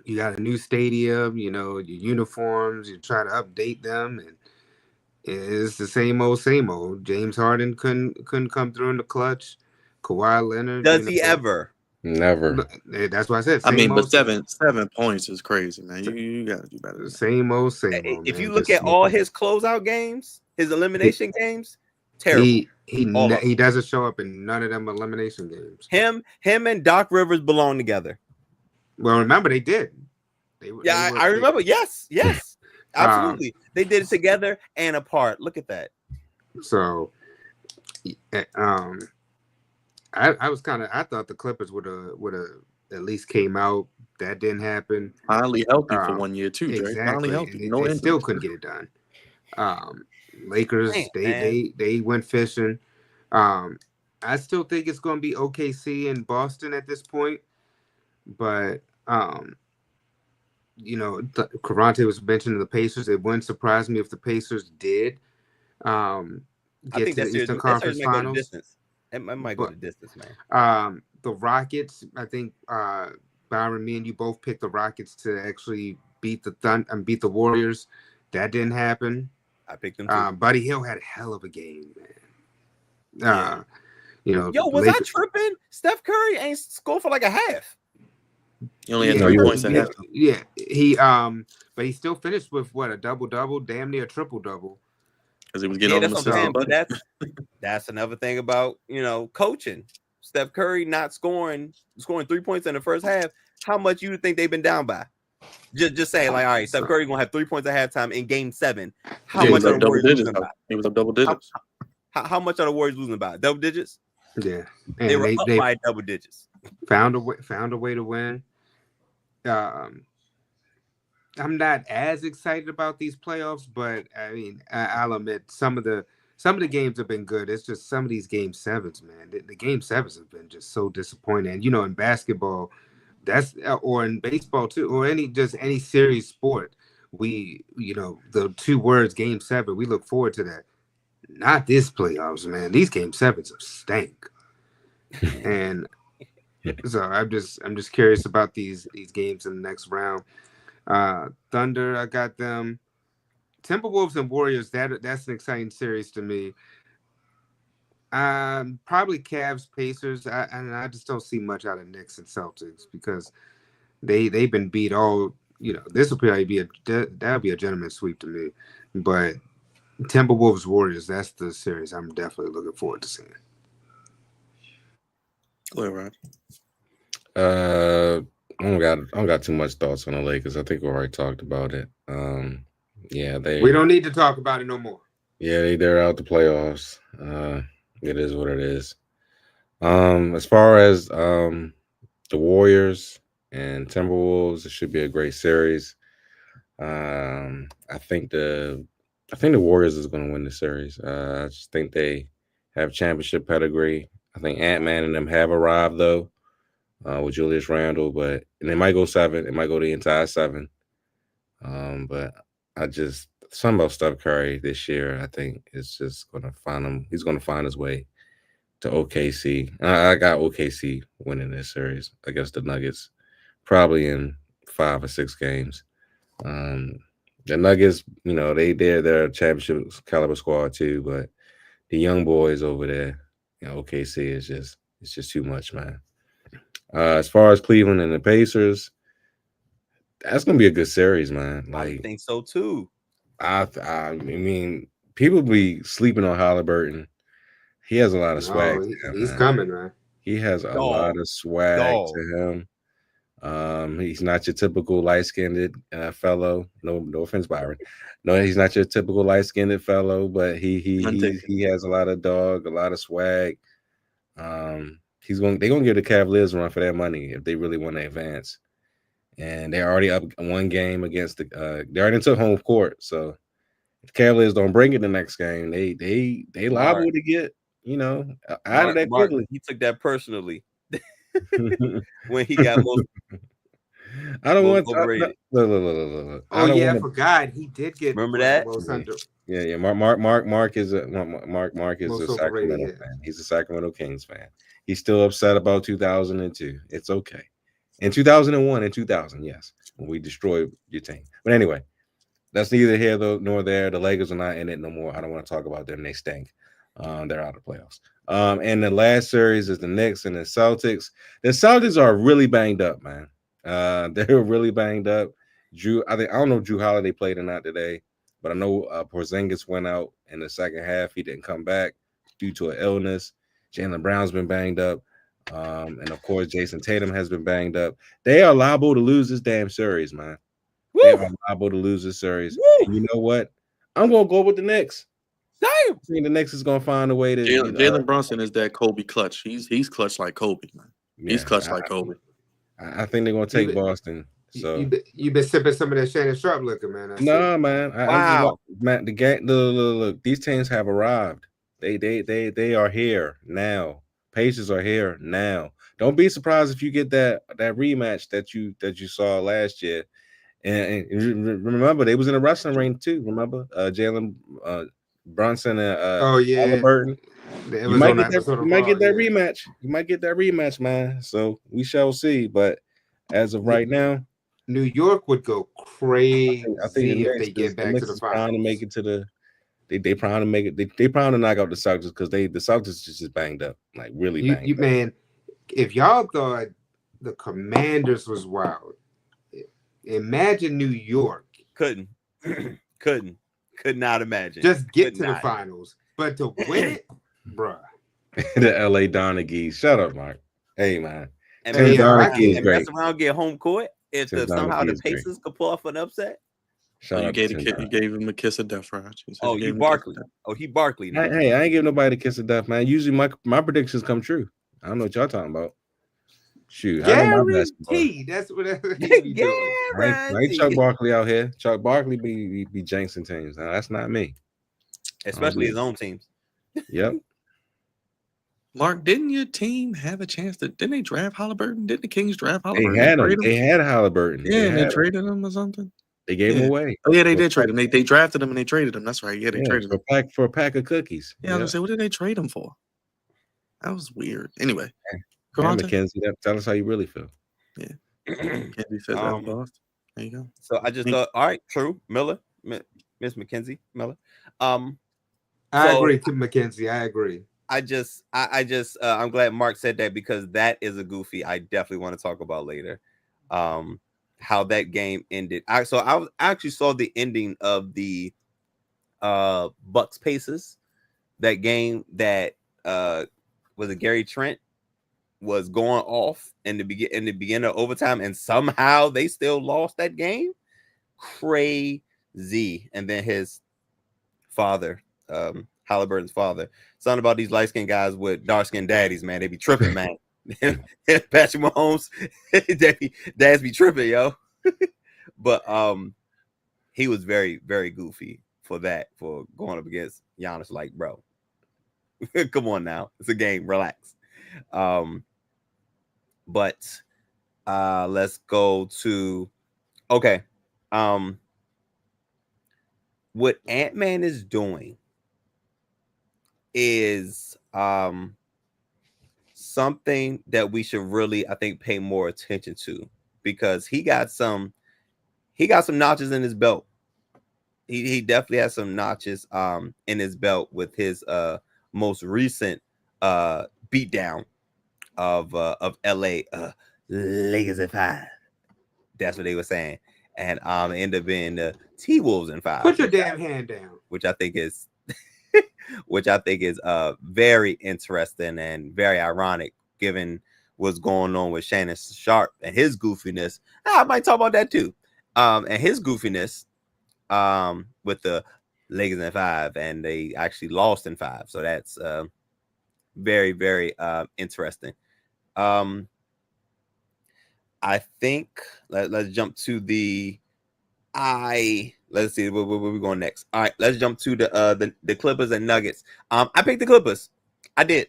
You got a new stadium, your uniforms, you try to update them, and it's the same old. James Harden couldn't come through in the clutch. Kawhi Leonard. Does he ever? Never. That's why I said. But 7 points is crazy, man. You got to do better. Same old. If you look at all his closeout games, his elimination games, terrible. He doesn't show up in none of them elimination games. Him and Doc Rivers belong together. Well, remember they did. I remember. Yes, absolutely. They did it together and apart. Look at that. So, I thought the Clippers would have at least came out. That didn't happen. Finally healthy for 1 year too, Dre. Exactly. Finally healthy. They still couldn't get it done. Lakers, they went fishing. I still think it's going to be OKC and Boston at this point, but Carante was mentioning the Pacers. It wouldn't surprise me if the Pacers did I get think to the Eastern that series Conference might go to Finals. distance. It might go But to distance, man. the Rockets, I think Byron, me and you both picked the Rockets to actually beat the Warriors. That didn't happen. I picked them too. Buddy Hill had a hell of a game, man. Yeah. Yo, was I tripping? Steph Curry ain't scored for like a half. He only had 3 points at half. Yeah, but he still finished with what, a double-double, damn near triple-double. Because he was getting all the assists. But that's another thing about coaching. Steph Curry not scoring 3 points in the first half. How much you think they've been down by? Just saying, like, all right, Steph Curry gonna have 3 points at halftime in Game 7. How much are the Warriors losing by? He was up double digits. How much are the Warriors losing by? Double digits? Yeah, and they were up by double digits. Found a way to win. I'm not as excited about these playoffs, but I mean, I'll admit some of the games have been good. It's just some of these Game 7s, man. The Game 7s have been just so disappointing. And, in basketball, or in baseball too, or any serious sport, the 2 words Game 7, we look forward to that. Not this playoffs, man. These Game 7s are stank. And so I'm just curious about these games in the next round. Thunder, I got them. Timberwolves and Warriors, that's an exciting series to me. Probably Cavs, Pacers, and I just don't see much out of Knicks and Celtics because they've been beat all. This will probably be that'll be a gentleman's sweep to me. But Timberwolves, Warriors, that's the series I'm definitely looking forward to seeing. Go ahead, Rob. I don't got too much thoughts on the Lakers. I think we already talked about it. We don't need to talk about it no more. Yeah, they're out the playoffs. It is what it is. As far as the Warriors and Timberwolves, it should be a great series. I think the Warriors is going to win the series. I just think they have championship pedigree. I think Ant-Man and them have arrived though. With Julius Randle, and they might go 7. It might go the entire 7. But something about Steph Curry this year, I think it's just going to find him. He's going to find his way to OKC. I got OKC winning this series against the Nuggets, probably in 5 or 6 games. The Nuggets, they're a championship caliber squad too, but the young boys over there, OKC is just too much, man. As far as Cleveland and the Pacers, that's gonna be a good series, man. I think so too. I mean, people be sleeping on Halliburton. He has a lot of swag. He's coming, man. He has a lot of swag to him. He's not your typical light-skinned fellow. No offense, Byron. No, he's not your typical light-skinned fellow, but he has a lot of dog, a lot of swag. They're gonna give the Cavaliers a run for their money if they really want to advance. And they're already up 1 game against they already took home court. So if the Cavaliers don't bring it the next game, they liable to get out of that quickly. He took that personally when he got most. I don't want overrated. Look. I forgot he did get. Remember that? Yeah. Mark is a Sacramento fan. He's a Sacramento Kings fan. He's still upset about 2002. It's okay. In 2001 and 2000, yes, when we destroyed your team. But anyway, that's neither here nor there. The Lakers are not in it no more. I don't want to talk about them. They stink. They're out of the playoffs. And the last series is the Knicks and the Celtics. The Celtics are really banged up, man. They're really banged up. I don't know if Drew Holiday played or not today, but I know Porzingis went out in the second half. He didn't come back due to an illness. Jaylen Brown's been banged up. And of course, Jason Tatum has been banged up. They are liable to lose this damn series, man. Woo! They are liable to lose this series. And you know what? I'm gonna go with the Knicks. Damn. I think the Knicks is gonna find a way to. Jalen Brunson is that Kobe clutch. He's clutch like Kobe, man. He's clutch like Kobe. I think they're gonna take Boston. So you been sipping some of that Shannon Sharp liquor, man. No, man. Wow. Man, the game. Look. These teams have arrived. They are here now. Pacers are here now. Don't be surprised if you get that rematch that you saw last year, And remember, they was in a wrestling ring too. Remember, Jalen Brunson and Oh yeah, Halliburton. it You was might on get the that. episode You of might Raw. get that Yeah. rematch. You might get that rematch, man. So we shall see. But as of right now, New York would go I think crazy if they get back to the Knicks is trying to make finals. it to the. They trying to make it. They trying to knock out the Celtics because the Celtics is just banged up, like really banged up. Man, if y'all thought the Commanders was wild, imagine New York. Could not imagine. Just get Could to the not. finals, but to win it, bruh. The LA Donaghy. Shut up, Mark. Hey, man. And Tim mess yeah, around, I Donaghy get is and it. mess great. around, get home court. If Tim somehow Donaghy the is great. Pacers could pull off an upset. Shout you out gave to Tim you Donaghy. gave him a kiss of death, Raj. You said Oh, you he gave him a kiss of Barkley. death. Oh, he Barkley now. Hey, I ain't giving nobody a kiss of death, man. Usually my predictions come true. I don't know what y'all talking about. Shoot, I know my basketball. Guarantee. That's what he be doing. I ain't Chuck Barkley out here. Chuck Barkley be jinxing teams. Now, that's not me. Especially his own teams. Yep. Mark, didn't your team have a chance to? Didn't they draft Halliburton? Didn't the Kings draft They Halliburton? had him. trade They had Halliburton. Yeah, and they had him. traded him or something. They gave him away. Oh yeah, they did trade him. They drafted him and they traded him. That's right. Yeah, they traded him for a pack of cookies. Yeah, I was gonna say, what did they trade him for? That was weird. Anyway, And Mackenzie, tell us how you really feel. Yeah, Mackenzie says that lost. There you go. So I just thought, all right, true, Miller, Miss Mackenzie Miller. I agree, Tim Mackenzie. I agree. I'm glad Mark said that because that is a goofy I definitely want to talk about later. How that game ended. I actually saw the ending of the Bucks Pacers. That game that was it Gary Trent was going off in the beginning of overtime, and somehow they still lost that game. Crazy. And then his father, Halliburton's father, something about these light-skinned guys with dark-skinned daddies, man. They be tripping, man. Patrick Mahomes, dads be tripping, yo. But he was very, very goofy for going up against Giannis. Like, bro, come on now, it's a game, relax. But let's go to what Ant-Man is doing is something that we should really, I think, pay more attention to, because he got some notches in his belt. He definitely has some notches in his belt with his most recent beatdown of LA Lakers in 5. That's what they were saying. And ended up being the T-Wolves in 5. Put your damn hand down. Which I think is very interesting and very ironic given what's going on with Shannon Sharp and his goofiness. I might talk about that too. And his goofiness with the Lakers in 5, and they actually lost in 5. So that's very, very interesting. I think let's jump to let's see where we going next. All right, let's jump to the Clippers and Nuggets. I picked the Clippers. I did.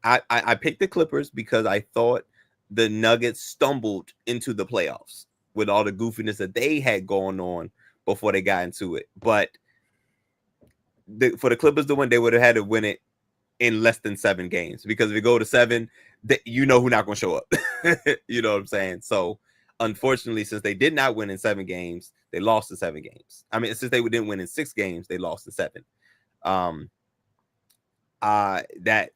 I picked the Clippers because I thought the Nuggets stumbled into the playoffs with all the goofiness that they had going on before they got into it. But for the Clippers to win, they would have had to win it in less than 7 games, because if you go to 7, you know who's not going to show up. You know what I'm saying? So unfortunately, since they did not win in 7 games, they lost in 7 games. I mean, since they didn't win in 6 games, they lost in 7. That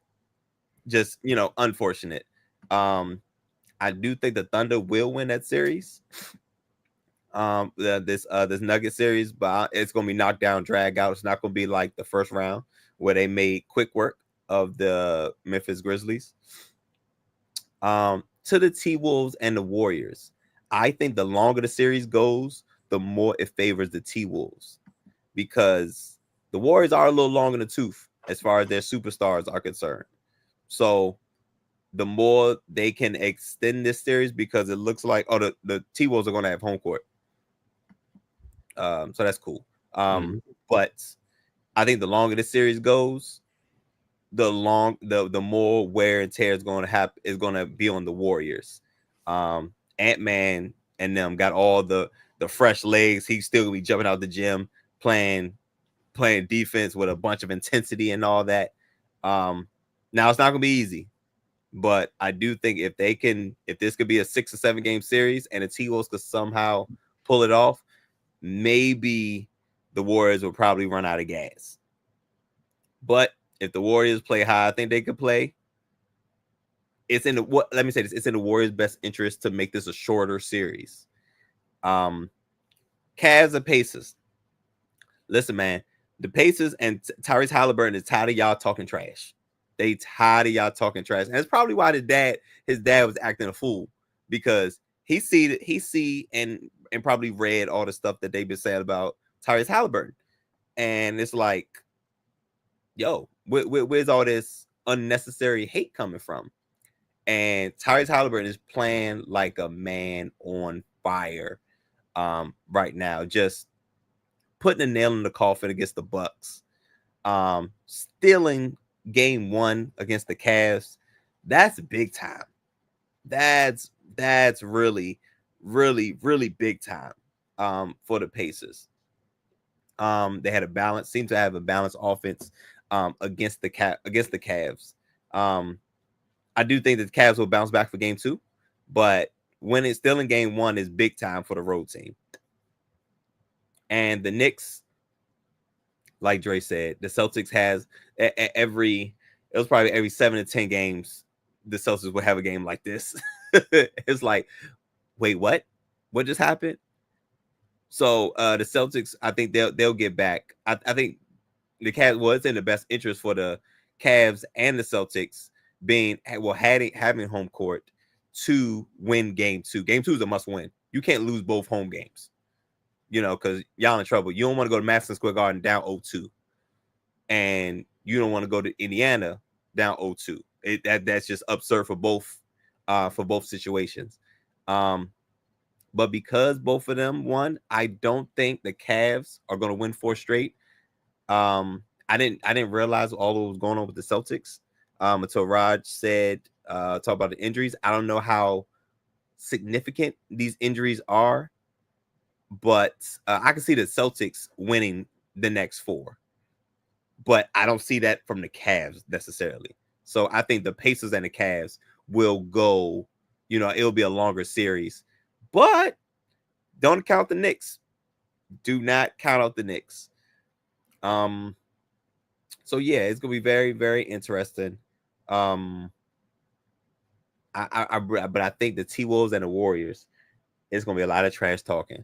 just, unfortunate. I do think the Thunder will win that series. This Nugget series, but it's going to be knocked down, drag out. It's not going to be like the first round where they made quick work of the Memphis Grizzlies. To the T-Wolves and the Warriors, I think the longer the series goes, the more it favors the T-Wolves, because the Warriors are a little long in the tooth as far as their superstars are concerned. So the more they can extend this series, because it looks like the T-Wolves are going to have home court. So that's cool. But I think the longer the series goes, the more wear and tear is going to happen, is going to be on the Warriors. Ant-Man and them got all the the fresh legs. He's still gonna be jumping out the gym, playing defense with a bunch of intensity and all that. Now it's not gonna be easy, but I do think if this could be a 6 or 7 game series and the T-Wolves could somehow pull it off, maybe the Warriors will probably run out of gas. But if the Warriors play high, I think they could play. It's in the let me say this: it's in the Warriors' best interest to make this a shorter series. Cavs and Pacers. Listen, man, the Pacers and Tyrese Halliburton is tired of y'all talking trash. They tired of y'all talking trash, and it's probably why his dad was acting a fool, because he see and probably read all the stuff that they've been saying about Tyrese Halliburton, and it's like, yo, where's all this unnecessary hate coming from? And Tyrese Halliburton is playing like a man on fire right now, just putting a nail in the coffin against the Bucks, stealing game 1 against the Cavs. That's big time. That's really, really, really big time for the Pacers. They had seemed to have a balanced offense against the Cavs. I do think that the Cavs will bounce back for game 2, but when it's still in game 1 is big time for the road team. And the Knicks, like Dre said, the Celtics has it was probably every 7 to 10 games the Celtics will have a game like this. It's like, wait, what just happened? So the Celtics, I think they'll get back. I think the Cavs was in the best interest for the Cavs and the Celtics having home court to win game 2. Game 2 is a must win. You can't lose both home games, because y'all in trouble. You don't want to go to Madison Square Garden down 0-2, and you don't want to go to Indiana down 0-2. That's just absurd for both situations. But because both of them won, I don't think the Cavs are going to win 4 straight. I didn't realize all that was going on with the Celtics until Raj said talk about the injuries. I don't know how significant these injuries are, but I can see the Celtics winning the next 4. But I don't see that from the Cavs necessarily. So I think the Pacers and the Cavs will go, it'll be a longer series. But don't count the Knicks. Do not count out the Knicks. So yeah, it's gonna be very, very interesting. But I think the T-Wolves and the Warriors, it's gonna be a lot of trash talking.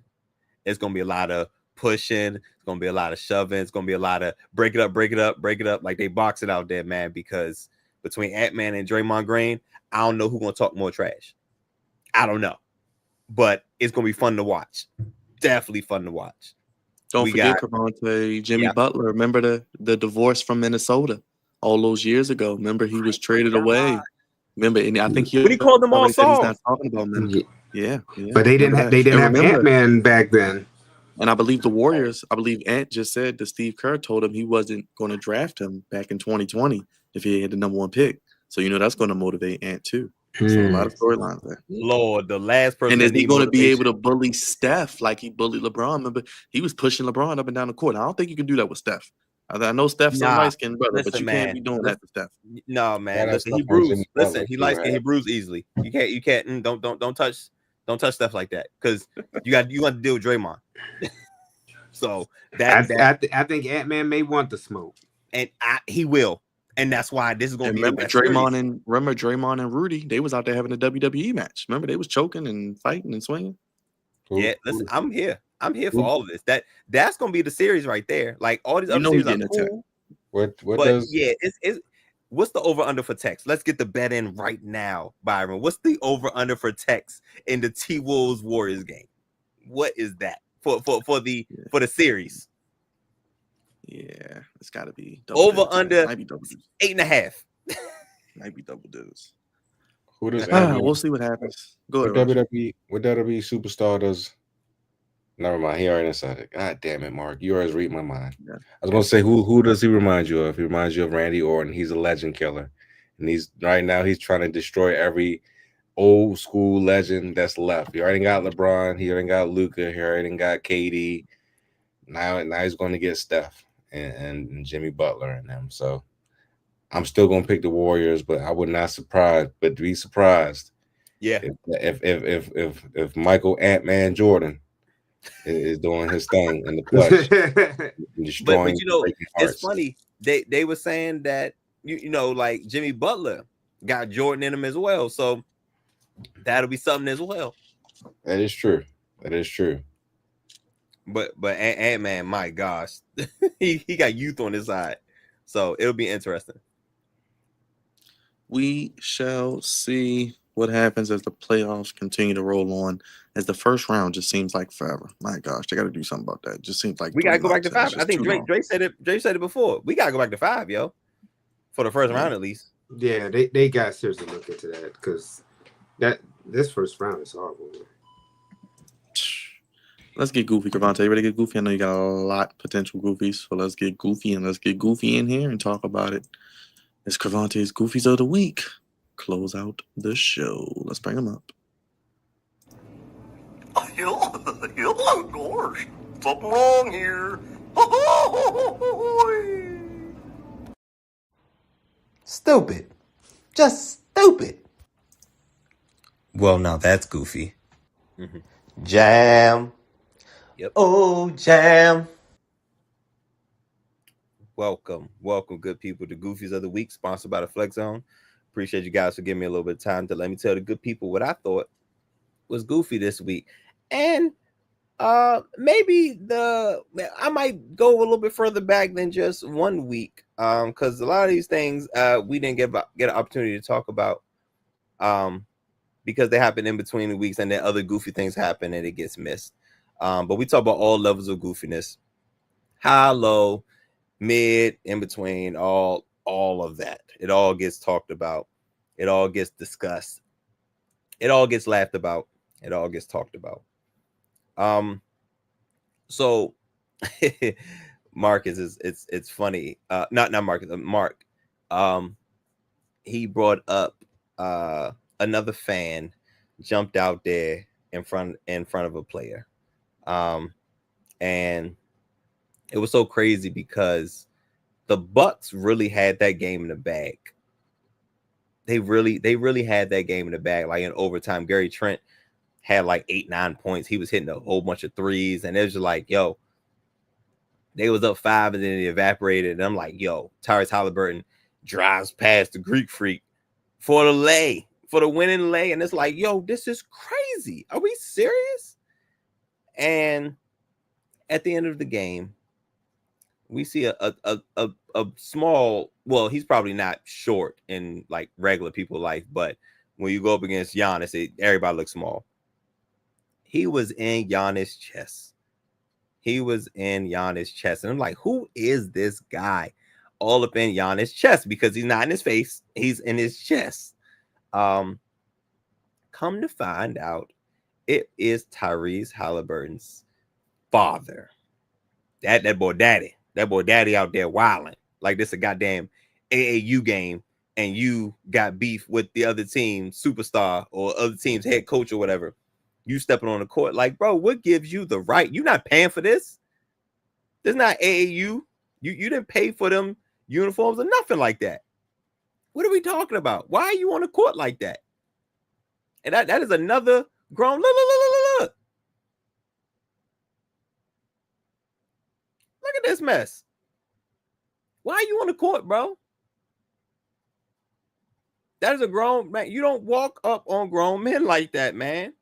It's gonna be a lot of pushing. It's gonna be a lot of shoving. It's gonna be a lot of break it up. Like they box it out there, man. Because between Ant-Man and Draymond Green, I don't know who's gonna talk more trash. I don't know, but it's gonna be fun to watch. Definitely fun to watch. Don't forget, Cavante, Jimmy Butler. Remember the divorce from Minnesota all those years ago? Remember he was traded away. Remember, and I think he called them all said he's not talking about Minnesota. Yeah. But they didn't have Ant-Man back then. And I believe the Warriors, Ant just said that Steve Kerr told him he wasn't going to draft him back in 2020 if he had the number 1 pick. So that's going to motivate Ant too. So a lot of storylines there. Lord, the last person. And is he going to be able to bully Steph like he bullied LeBron? Remember, he was pushing LeBron up and down the court. I don't think you can do that with Steph. I know Steph's a light-skinned brother, but you can't be doing that to Steph. No, man. Listen, he bruised. Listen, he light-skinned. He bruised easily. You can't. Don't touch Steph like that, because you got to deal with Draymond. So I think Ant-Man may want the smoke, and he will. And that's why this is going to be remember Draymond and Rudy, they was out there having a WWE match. Remember, they was choking and fighting and swinging. Yeah, listen, I'm here for all of this. That's going to be the series right there. Like all these other series are cool. What's the over under for text? Let's get the bet in right now, Byron. What's the over under for text in the T-Wolves Warriors game? What is that for the series? Yeah, it's got to be over under 8.5. Might be double digits. Who does? We'll see what happens. Go ahead. What WWE superstar does? Never mind. He already said it. God damn it, Mark. You always read my mind. Yeah. I was gonna say who does he remind you of? He reminds you of Randy Orton. He's a legend killer, and he's trying to destroy every old school legend that's left. He already got LeBron. He already got Luka. He already got KD. Now he's going to get Steph and Jimmy Butler and them. So I'm still going to pick the Warriors, but I would not be surprised. Yeah. If Michael Ant-Man Jordan is doing his thing in the flesh, destroying, but you know, hearts. it's funny. They were saying that you know, like Jimmy Butler got Jordan in him as well. So that'll be something as well. That is true. That is true. But Ant-Man, my gosh, he got youth on his side. So it'll be interesting. We shall see what happens as the playoffs continue to roll on. As the first round just seems like forever. My gosh, they got to do something about that. It just seems like we got to go back to 5. It's I think just too long. Drake said it. Drake said it before. We got to go back to 5, yo, for the first round at least. Yeah, they got to seriously look into that because this first round is horrible. Let's get goofy, Cravante. You ready to get goofy? I know you got a lot of potential goofies, so let's get goofy and let's get goofy in here and talk about it. It's Cravante's Goofies of the Week. Close out the show. Let's bring them up. Gosh, something wrong here. Stupid. Just stupid. Well, now that's goofy. Jam. Yep. Oh, jam. Welcome, good people, to Goofies of the Week, sponsored by the Flex Zone. Appreciate you guys for giving me a little bit of time to let me tell the good people what I thought was goofy this week. And maybe I might go a little bit further back than just 1 week, because a lot of these things we didn't get an opportunity to talk about, because they happen in between the weeks, and then other goofy things happen and it gets missed. But we talk about all levels of goofiness, high, low, mid, in between, all of that. It all gets talked about. It all gets discussed. It all gets laughed about. It all gets talked about. So Marcus it's funny. Not Marcus, Mark. He brought up another fan jumped out there in front of a player. And it was so crazy because the Bucks really had that game in the bag. They really had that game in the bag. Like in overtime, Gary Trent had like 8-9 points. He was hitting a whole bunch of threes, and it was just like, yo, they was up 5 and then it evaporated. And I'm like, yo, Tyrese Halliburton drives past the Greek Freak for the winning lay. And it's like, yo, this is crazy. Are we serious? And at the end of the game, we see a small, well, he's probably not short in like regular people life, but when you go up against Giannis, everybody looks small. He was in Giannis' chest. And I'm like, who is this guy? All up in Giannis' chest, because he's not in his face. He's in his chest. Come to find out, it is Tyrese Halliburton's father. That boy daddy. That boy daddy out there wilding like this a goddamn AAU game, and you got beef with the other team superstar or other team's head coach or whatever. You stepping on the court like, bro, what gives you the right? You're not paying for this. This is not AAU. You didn't pay for them uniforms or nothing like that. What are we talking about? Why are you on the court like that? And that is another grown. Look. Look at this mess. Why are you on the court, bro? That is a grown man. You don't walk up on grown men like that, man.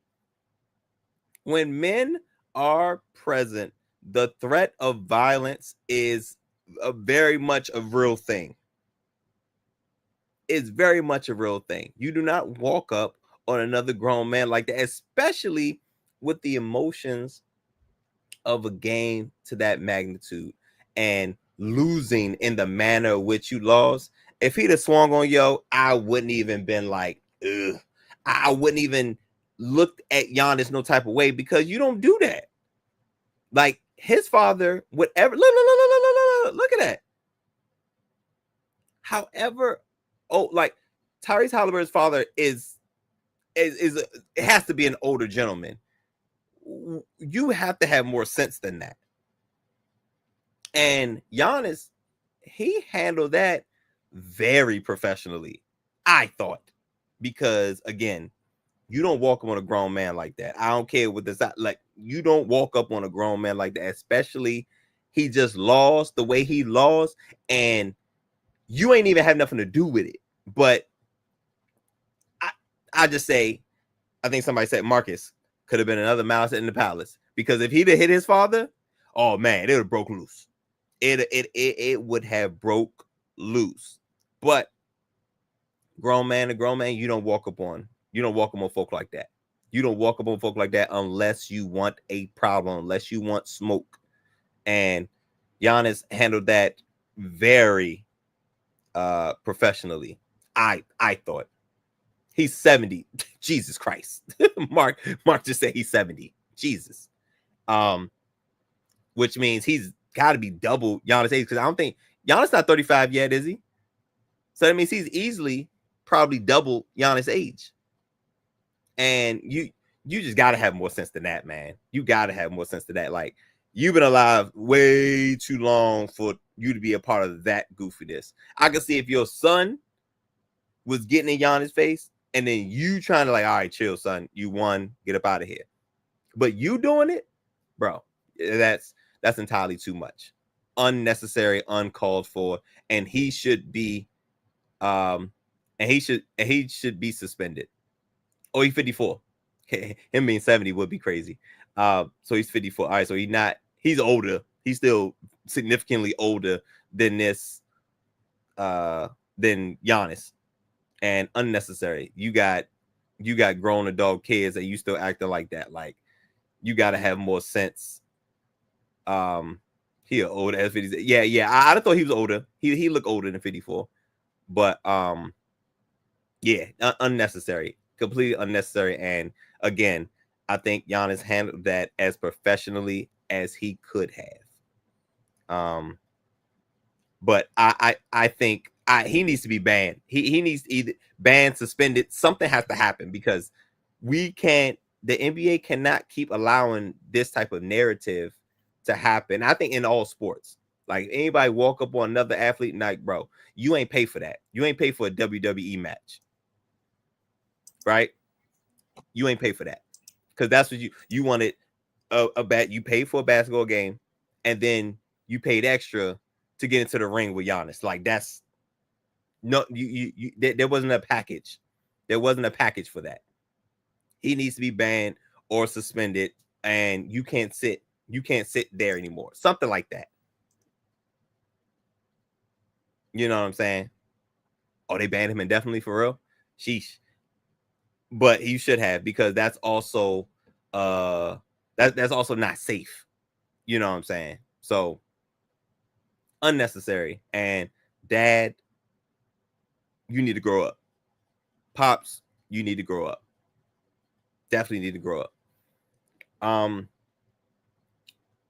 When men are present, the threat of violence is very much a real thing. It's very much a real thing. You do not walk up on another grown man like that, especially with the emotions of a game to that magnitude and losing in the manner in which you lost. If he'd have swung on yo, I wouldn't even been like, ugh. I wouldn't even looked at Giannis no type of way, because you don't do that. Like his father, whatever. Look at that. However, like Tyrese Halliburton's father is it has to be an older gentleman. You have to have more sense than that. And Giannis, he handled that very professionally, I thought, because again, you don't walk up on a grown man like that. I don't care what this like. You don't walk up on a grown man like that, especially he just lost the way he lost, and you ain't even have nothing to do with it. But I just say, I think somebody said Marcus could have been another mouse in the palace, because if he'd have hit his father, oh man, it would have broke loose. It would have broke loose. But grown man to grown man, you don't walk up on folk like that. You don't walk up on folk like that unless you want a problem, unless you want smoke. And Giannis handled that very professionally. I thought. He's 70. Jesus Christ. Mark just said he's 70. Jesus. Which means he's got to be double Giannis' age, because I don't think Giannis not 35 yet, is he? So that means he's easily probably double Giannis' age. And you just got to have more sense than that, man. You got to have more sense than that. Like, you've been alive way too long for you to be a part of that goofiness. I can see if your son was getting in Giannis' face, and then you trying to like, all right, chill, son. You won. Get up out of here. But you doing it, bro, that's entirely too much. Unnecessary, uncalled for. And he should be he should be suspended. Oh, he's 54. Him being 70 would be crazy. So he's 54. All right, so he's older. He's still significantly older than this than Giannis. And unnecessary. You got grown adult kids and you still acting like that. Like, you got to have more sense. He older as 50. Yeah. I thought he was older. He looked older than 54. But yeah, unnecessary, completely unnecessary. And again, I think Giannis handled that as professionally as he could have. But I think he needs to be banned. He needs to either banned, suspended. Something has to happen, because the NBA cannot keep allowing this type of narrative to happen. I think in all sports, like, anybody walk up on another athlete, like, bro, you ain't pay for that. You ain't pay for a WWE match, right? You ain't pay for that, because that's what you wanted you paid for a basketball game, and then you paid extra to get into the ring with Giannis. Like, that's no, there wasn't a package. There wasn't a package for that. He needs to be banned or suspended, and you can't sit there anymore. Something like that. You know what I'm saying? Oh, they banned him indefinitely, for real? Sheesh. But he should have, because that's also that's also not safe. You know what I'm saying? So unnecessary. And Dad, you need to grow up. Pops, you need to grow up. Definitely need to grow up.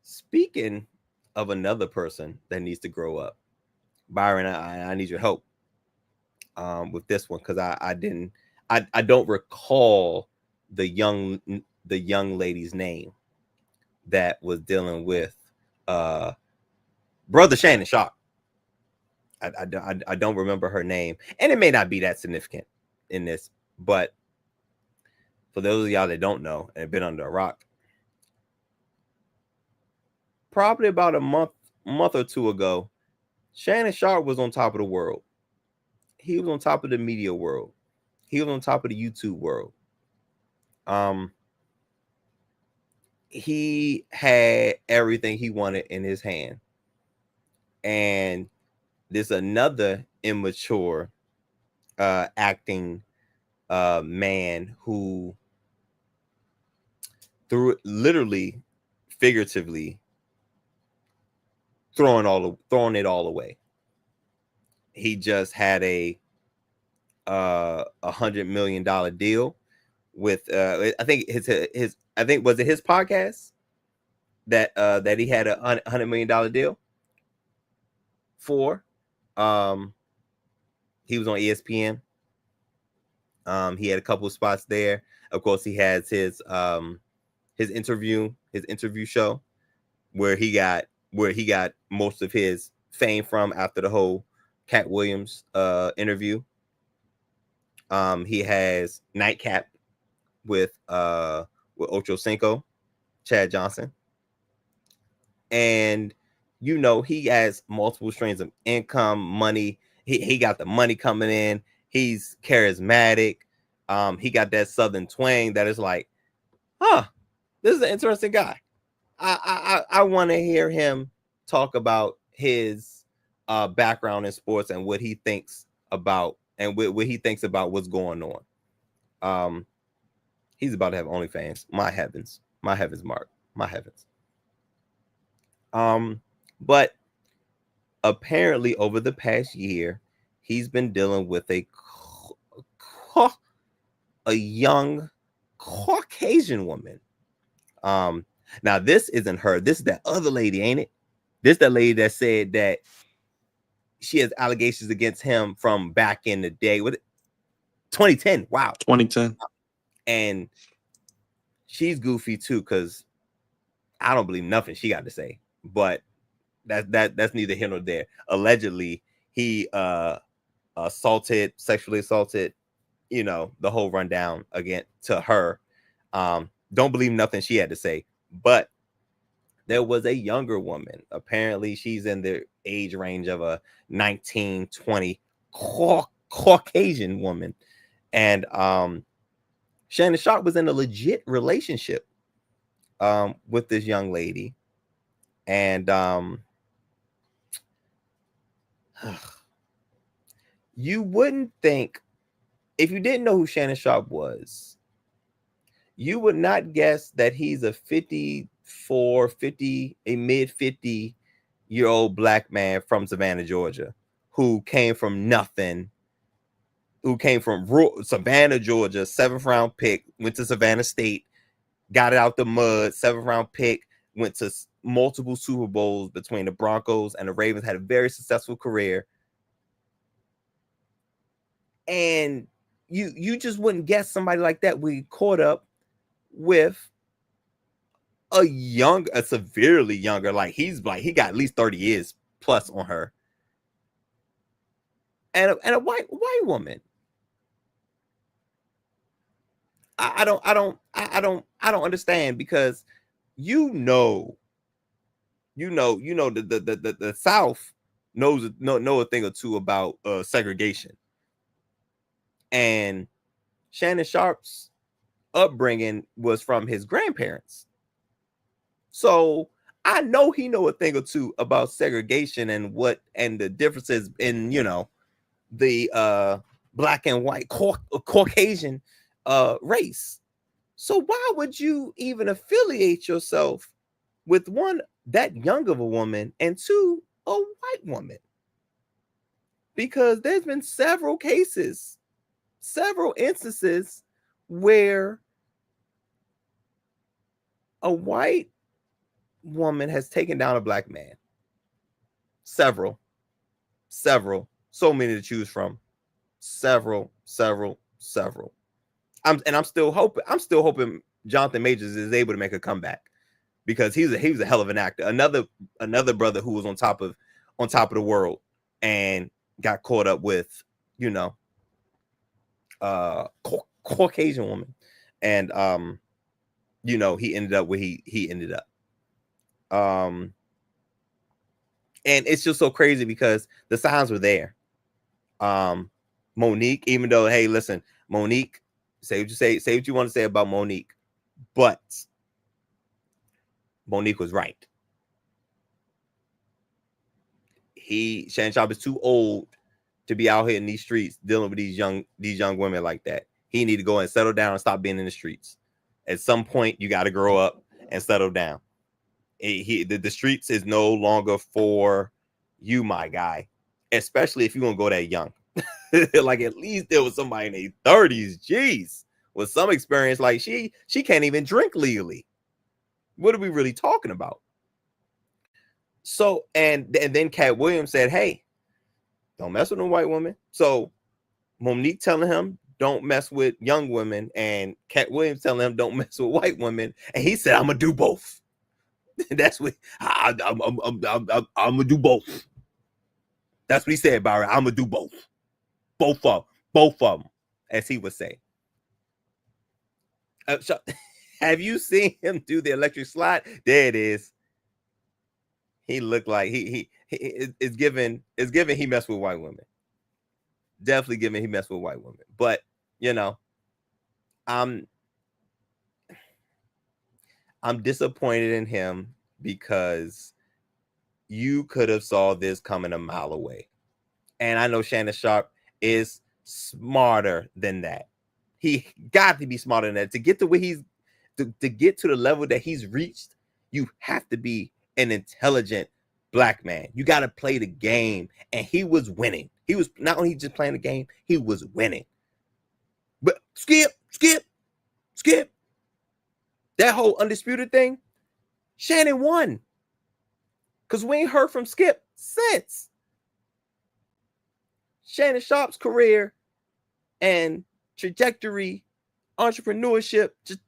Speaking of another person that needs to grow up, Byron, I need your help with this one, because I don't recall the young lady's name that was dealing with brother Shannon Sharp. I don't remember her name, and it may not be that significant in this, but for those of y'all that don't know and have been under a rock, probably about a month or two ago, Shannon Sharp was on top of the world. He was on top of the media world. He was on top of the YouTube world. He had everything he wanted in his hand. And there's another immature acting man who literally, figuratively, throwing it all away. He just had a $100 million deal with I think was it his podcast that he had a $100 million deal for. He was on ESPN, He had a couple of spots there. Of course, he has his interview show where he got most of his fame from after the whole Cat Williams interview. He has Nightcap with Ocho Cinco, Chad Johnson, and he has multiple streams of income, money. He got the money coming in. He's charismatic. He got that southern twang that is like, this is an interesting guy. I want to hear him talk about his background in sports and what he thinks about what he thinks about what's going on. He's about to have OnlyFans. My heavens, Mark, my heavens. But apparently over the past year, he's been dealing with a young Caucasian woman. Now this isn't her. This is that other lady, ain't it? This that lady that said that she has allegations against him from back in the day. What? 2010. Wow. 2010. And she's goofy too, because I don't believe nothing she got to say. But that's neither here nor there. Allegedly, he sexually assaulted, the whole rundown again to her. Don't believe nothing she had to say. But there was a younger woman. Apparently, she's in the age range of a 19, 20 Caucasian woman. And Shannon Sharpe was in a legit relationship with this young lady. And you wouldn't think, if you didn't know who Shannon Sharpe was, you would not guess that he's a mid 50-year-old black man from Savannah, Georgia, who came from nothing, who came from Savannah, Georgia, 7th round pick, went to Savannah State, got it out the mud, 7th round pick, went to multiple Super Bowls between the Broncos and the Ravens, had a very successful career. And you just wouldn't guess somebody like that would get caught up with a severely younger, he got at least 30 years plus on her, and a white woman. I don't understand, because the South know a thing or two about segregation, and Shannon Sharpe's upbringing was from his grandparents, so I know he know a thing or two about segregation and the differences in the black and white Caucasian race. So why would you even affiliate yourself with one, that young of a woman, and two, a white woman? Because there's been several instances where a white woman has taken down a black man. Several, so many to choose from. Several. I'm still hoping Jonathan Majors is able to make a comeback, because he was a hell of an actor. Another brother who was on top of the world and got caught up with Caucasian woman, and he ended up where he ended up. And it's just so crazy because the signs were there. Monique, even though, hey, listen, Monique, say what you want to say about Monique, but Monique was right. Shannon Sharpe is too old to be out here in these streets dealing with these young women like that. He need to go and settle down and stop being in the streets. At some point, you got to grow up and settle down. The streets is no longer for you, my guy, especially if you want to go that young. Like, at least there was somebody in their 30s, jeez, with some experience. Like, she can't even drink legally. What are we really talking about? So, and then Cat Williams said, hey, don't mess with a white woman. So Monique telling him, don't mess with young women, and Cat Williams telling him don't mess with white women, and he said, I'm gonna do both. That's what I'm gonna do both. That's what he said, Byron. I'm gonna do both. Both of them, as he would say. So, have you seen him do the electric slide? There it is. He looked like it's given he messed with white women. Definitely given he messed with white women. But you know, I'm disappointed in him because you could have saw this coming a mile away. And I know Shannon Sharp is smarter than that. He got to be smarter than that. To get to where he's to get to the level that he's reached, you have to be an intelligent black man. You got to play the game. And he was winning. He was not only just playing the game, he was winning. But skip. That whole undisputed thing, Shannon won. Because we ain't heard from Skip since. Shannon Sharp's career and trajectory, entrepreneurship just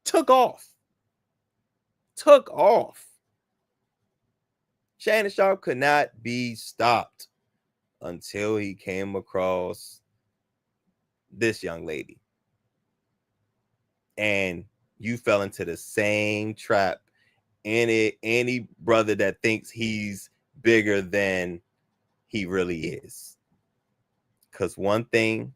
took off. Shannon Sharp could not be stopped until he came across this young lady. And you fell into the same trap. Any brother that thinks he's bigger than he really is. Because one thing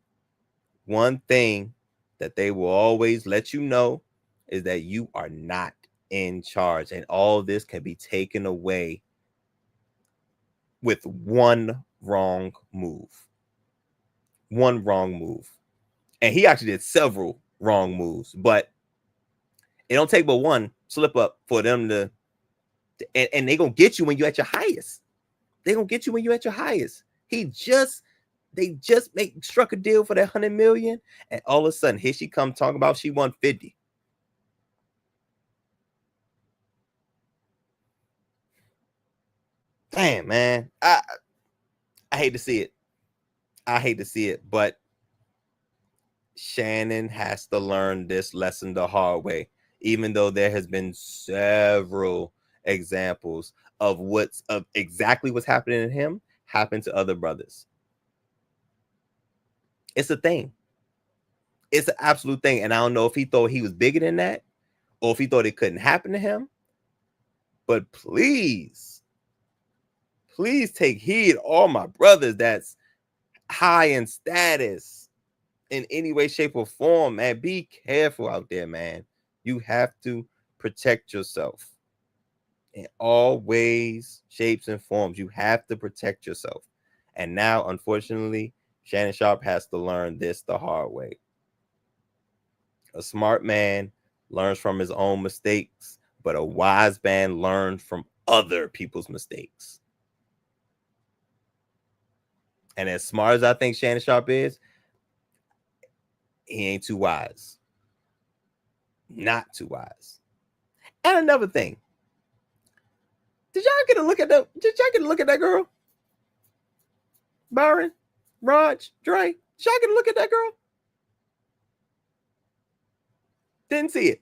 that they will always let you know is that you are not in charge. And all this can be taken away with one wrong move. And he actually did several wrong moves, but it don't take but one slip up for them to and they're gonna get you when you're at your highest. They just struck a deal for that $100 million, and all of a sudden here she come talking about she won 50. Damn, man. I hate to see it. But Shannon has to learn this lesson the hard way, even though there has been several examples of exactly what's happening to him happened to other brothers. It's a thing. It's an absolute thing. And I don't know if he thought he was bigger than that or if he thought it couldn't happen to him. But please take heed, all my brothers that's high in status in any way, shape, or form, man. Be careful out there, man. You have to protect yourself in all ways, shapes, and forms. You have to protect yourself. And now, unfortunately, Shannon Sharp has to learn this the hard way. A smart man learns from his own mistakes, but a wise man learns from other people's mistakes. And as smart as I think Shannon Sharp is, he ain't too wise. Not too wise. And another thing. Did y'all get a look at that girl? Byron, Raj, Dre, did y'all get a look at that girl? Didn't see it.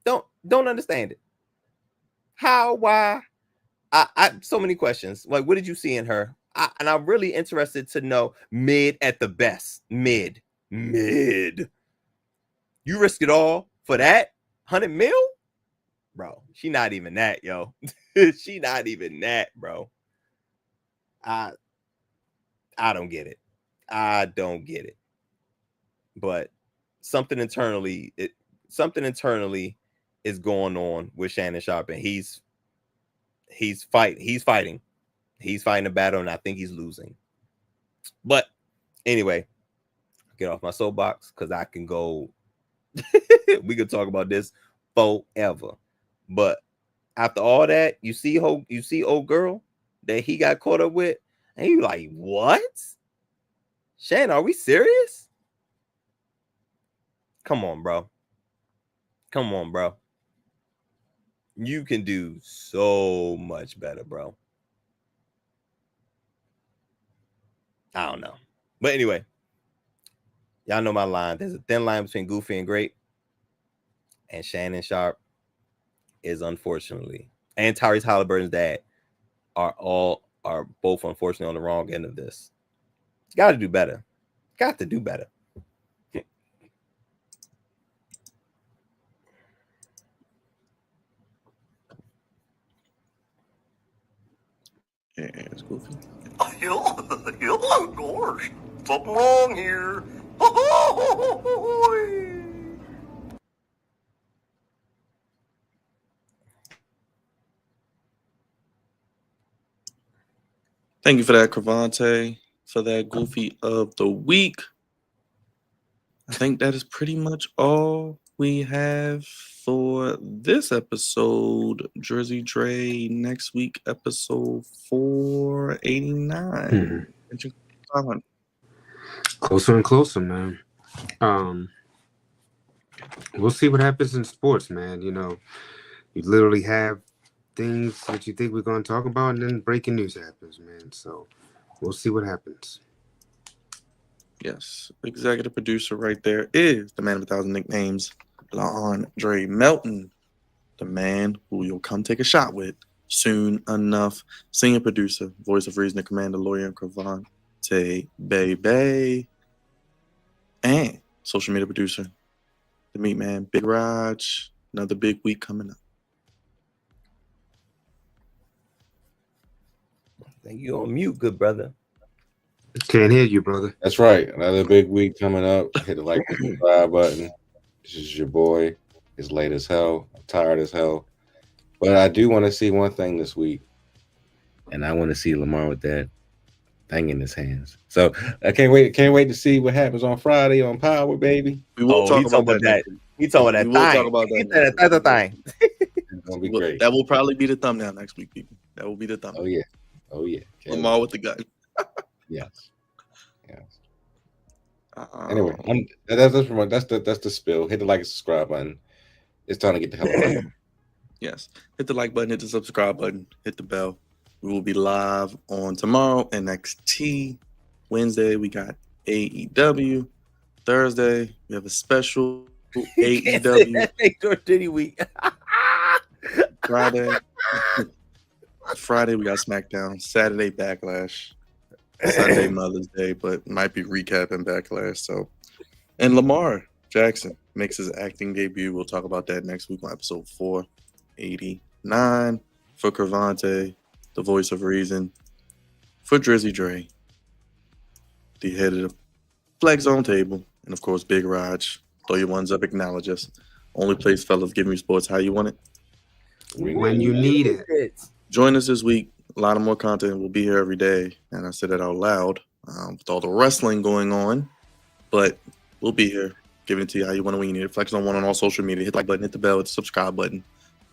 Don't understand it. How, why? I so many questions. Like, what did you see in her? And I'm really interested to know mid at the best. Mid. You risk it all for that? 100 mil? Bro, she not even that, yo. She not even that, bro. I don't get it. But something internally is going on with Shannon Sharp, and he's fighting a battle, and I think he's losing. But anyway, get off my soapbox because I can go. We could talk about this forever. But after all that, you see old girl that he got caught up with, and you like, what? Shannon, are we serious? Come on, bro. You can do so much better, bro. I don't know. But anyway, Y'all know my line. There's a thin line between goofy and great. And Shannon Sharp is unfortunately, and Tyrese Halliburton's dad are both unfortunately on the wrong end of this. Got to do better. Got to do better. Yeah, it's goofy. Of course. Something wrong here. Thank you for that, Cravante, for that goofy of the week. I think that is pretty much all we have for this episode. Jersey Dre next week, episode 489. Closer and closer, man. We'll see what happens in sports, man. You know, you literally have things that you think we're going to talk about, and then breaking news happens, man. So we'll see what happens. Yes, executive producer right there is the man of 1,000 nicknames, Andre Melton, the man who you'll come take a shot with soon enough. Senior producer, voice of reason, commander, lawyer, and Cravante Baby, and social media producer, the meat man, Big Raj. Another big week coming up. Thank you on mute, good brother. Can't hear you, brother. That's right. Another big week coming up. Hit the like and subscribe button. This is your boy. It's late as hell. I'm tired as hell. But I do want to see one thing this week. And I want to see Lamar with that thing in his hands. So I can't wait to see what happens on Friday on Power, baby. We will talk about that. He talking about that We will thing. talk about that. He said that's the thing. It's gonna be great. That will probably be the thumbnail next week, people. That will be the thumbnail. Oh yeah. Oh yeah. Lamar with the gun. Yes. Yes. Anyway, that's the spill. Hit the like and subscribe button. It's time to get the hell out. Yes. Hit the like button, hit the subscribe button, hit the bell. We will be live on tomorrow, NXT. Wednesday, we got AEW. Thursday, we have a special AEW. Week. Friday, we got SmackDown. Saturday, Backlash. Sunday, Mother's Day, but might be recapping Backlash. So, and Lamar Jackson makes his acting debut. We'll talk about that next week on episode 489. For Cravante, the voice of reason. For Drizzy Dre, the head of the Flex Zone table. And of course, Big Raj. Throw your ones up, acknowledge us. Only place, fellas, giving you sports how you want it. When you need it. Join us this week. A lot of more content. We'll be here every day. And I said that out loud with all the wrestling going on. But we'll be here, giving it to you how you want to when you need it. Flex on one on all social media. Hit the like button, hit the bell, hit the subscribe button.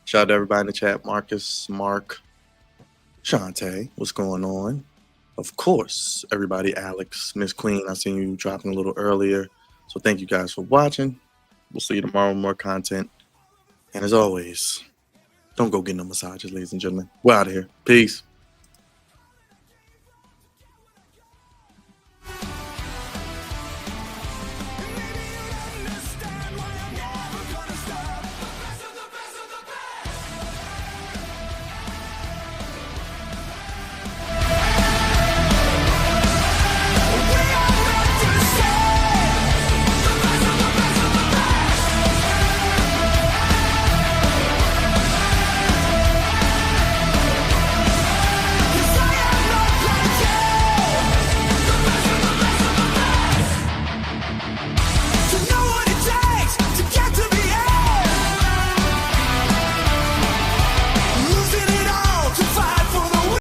Shout out to everybody in the chat. Marcus, Mark, Shantae, what's going on? Of course, everybody, Alex, Miss Queen, I seen you dropping a little earlier. So thank you guys for watching. We'll see you tomorrow with more content. And as always, don't go get no massages, ladies and gentlemen. We're out of here. Peace.